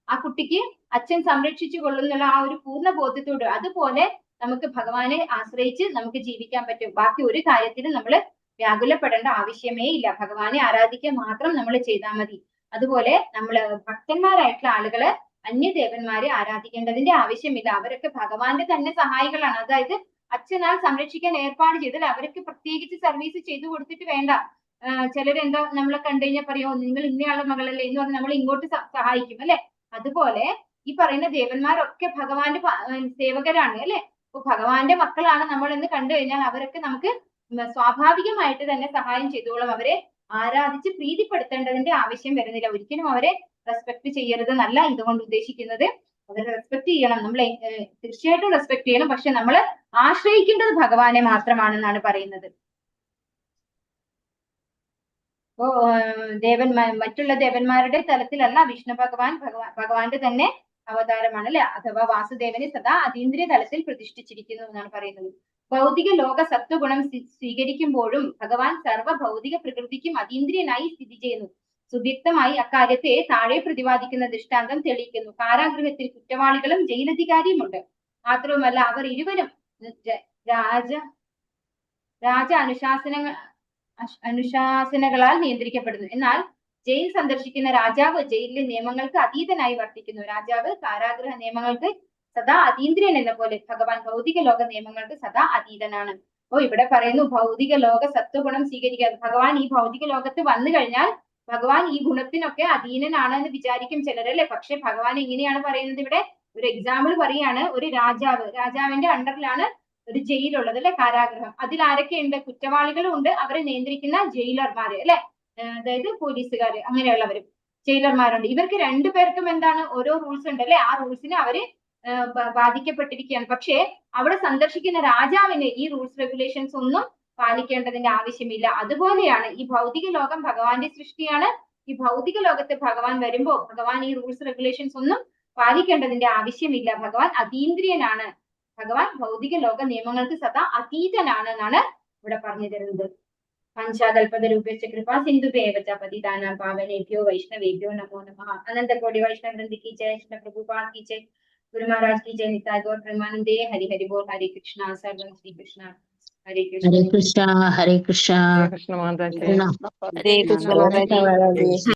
ആ കുട്ടിക്ക് അച്ഛൻ സംരക്ഷിച്ചു കൊള്ളുന്നുള്ള ആ ഒരു പൂർണ്ണ ബോധ്യത്തോട്, അതുപോലെ നമുക്ക് ഭഗവാനെ ആശ്രയിച്ച് നമുക്ക് ജീവിക്കാൻ പറ്റും. ബാക്കി ഒരു കാര്യത്തിലും നമ്മൾ വ്യാകുലപ്പെടേണ്ട ആവശ്യമേ ഇല്ല. ഭഗവാനെ ആരാധിക്കാൻ മാത്രം നമ്മൾ ചെയ്താൽ മതി. അതുപോലെ നമ്മൾ ഭക്തന്മാരായിട്ടുള്ള ആളുകള് അന്യദേവന്മാരെ ആരാധിക്കേണ്ടതിന്റെ ആവശ്യമില്ല. അവരൊക്കെ ഭഗവാന്റെ തന്നെ സഹായികളാണ്. അതായത് അച്ഛനാൽ സംരക്ഷിക്കാൻ ഏർപ്പാട് ചെയ്താൽ അവർക്ക് പ്രത്യേകിച്ച് സർവീസ് ചെയ്തു കൊടുത്തിട്ട് വേണ്ട. ചിലരെന്താ നമ്മളെ കണ്ടു കഴിഞ്ഞാൽ പറയോ നിങ്ങൾ ഇന്നയാളുടെ മകളല്ലേ എന്ന് പറഞ്ഞ് നമ്മൾ ഇങ്ങോട്ട് സഹായിക്കും അല്ലെ. അതുപോലെ ഈ പറയുന്ന ദേവന്മാരൊക്കെ ഭഗവാന്റെ സേവകരാണ് അല്ലെ. അപ്പൊ ഭഗവാന്റെ മക്കളാണ് നമ്മൾ എന്ന് കണ്ടു കഴിഞ്ഞാൽ അവരൊക്കെ നമുക്ക് സ്വാഭാവികമായിട്ട് തന്നെ സഹായം ചെയ്തോളും. അവരെ ആരാധിച്ച് പ്രീതിപ്പെടുത്തേണ്ടതിന്റെ ആവശ്യം വരുന്നില്ല. ഒരിക്കലും അവരെ റെസ്പെക്ട് ചെയ്യരുതെന്നല്ല ഇതുകൊണ്ട് ഉദ്ദേശിക്കുന്നത്. അവരെ റെസ്പെക്ട് ചെയ്യണം, നമ്മൾ തീർച്ചയായിട്ടും റെസ്പെക്ട് ചെയ്യണം. പക്ഷെ നമ്മൾ ആശ്രയിക്കേണ്ടത് ഭഗവാനെ മാത്രമാണെന്നാണ് പറയുന്നത്. അപ്പോ മറ്റുള്ള ദേവന്മാരുടെ തലത്തിലല്ല, വിഷ്ണു ഭഗവാന്റെ തന്നെ അവതാരമാണ് അല്ലെ. അഥവാ വാസുദേവനെ സദാ അതീന്ദ്രിയ തലത്തിൽ പ്രതിഷ്ഠിച്ചിരിക്കുന്നു എന്നാണ് പറയുന്നത്. ഭൗതിക ലോക സത്വഗുണം സ്വീകരിക്കുമ്പോഴും ഭഗവാൻ സർവ്വ ഭൗതിക പ്രകൃതിക്കും അതീന്ദ്രിയനായി സ്ഥിതി ചെയ്യുന്നു. സുവ്യക്തമായി അക്കാര്യത്തെ താഴെ പ്രതിപാദിക്കുന്ന ദൃഷ്ടാന്തം തെളിയിക്കുന്നു. കാരാഗൃഹത്തിൽ കുറ്റവാളികളും ജയിലധികാരിയുമുണ്ട്. മാത്രവുമല്ല അവർ ഇരുവരും രാജ അനുശാസനകളാൽ നിയന്ത്രിക്കപ്പെടുന്നു. എന്നാൽ ജയിൽ സന്ദർശിക്കുന്ന രാജാവ് ജയിലിലെ നിയമങ്ങൾക്ക് അതീതനായി വർത്തിക്കുന്നു. രാജാവ് കാരാഗൃഹ നിയമങ്ങൾക്ക് സദാ അതീന്ദ്രിയൻ എന്ന പോലെ ഭഗവാൻ ഭൗതിക ലോക നിയമങ്ങൾക്ക് സദാ അതീതനാണ്. അപ്പോ ഇവിടെ പറയുന്നു ഭൗതിക ലോക സത്വഗുണം സ്വീകരിക്കുക. ഭഗവാൻ ഈ ഭൗതിക ലോകത്ത് വന്നു കഴിഞ്ഞാൽ ഭഗവാൻ ഈ ഗുണത്തിനൊക്കെ അധീനനാണ് എന്ന് വിചാരിക്കും ചിലരല്ലേ. പക്ഷെ ഭഗവാൻ എങ്ങനെയാണ് പറയുന്നത്? ഇവിടെ ഒരു എക്സാമ്പിൾ പറയാണ്. ഒരു രാജാവിന്റെ അണ്ടറിലാണ് ഒരു ജയിലുള്ളത് അല്ലെ, കാരാഗൃഹം. അതിൽ ആരൊക്കെയുണ്ട്? കുറ്റവാളികളും ഉണ്ട്, അവരെ നിയന്ത്രിക്കുന്ന ജയിലർമാര് അല്ലെ, അതായത് പോലീസുകാര്, അങ്ങനെയുള്ളവരും ജയിലർമാരുണ്ട്. ഇവർക്ക് രണ്ടുപേർക്കും എന്താണ്? ഓരോ റൂൾസ് ഉണ്ട് അല്ലെ. ആ റൂൾസിനെ അവര് ബാധിക്കപ്പെട്ടിരിക്കുകയാണ്. പക്ഷേ അവിടെ സന്ദർശിക്കുന്ന രാജാവിന് ഈ റൂൾസ് റെഗുലേഷൻസ് ഒന്നും പാലിക്കേണ്ടതിന്റെ ആവശ്യമില്ല. അതുപോലെയാണ് ഈ ഭൗതിക ലോകം ഭഗവാന്റെ സൃഷ്ടിയാണ്. ഈ ഭൗതിക ലോകത്ത് ഭഗവാൻ വരുമ്പോ ഭഗവാൻ ഈ റൂൾസ് റെഗുലേഷൻസ് ഒന്നും പാലിക്കേണ്ടതിന്റെ ആവശ്യമില്ല. ഭഗവാൻ അതീന്ദ്രിയനാണ്. ഭഗവാൻ ഭൗതിക ലോക നിയമങ്ങൾക്ക് സദാ അതീതനാണ് എന്നാണ് ഇവിടെ പറഞ്ഞു തരുന്നത്. പഞ്ചാകൽപതരൂപേച്ച കൃപാ സിന്ധുഭേവച പതിതാനാം പാവനേഭ്യോ വൈഷ്ണവേഭ്യോ നമോ നമഃ. അനന്തകോടി വൈഷ്ണവ വൃന്ദ की जय, कृष्ण प्रभुपाद की जय, गुरु महाराज की जय, निताय गौर प्रेमानंदे, हरि हरि बोल, हरे कृष्णा, सर्वं श्री कृष्ण, हरे कृष्ण, हरे कृष्ण, हरे कृष्ण, കൃഷ്ണ മാതാജി हरे कृष्ण, हरे कृष्ण।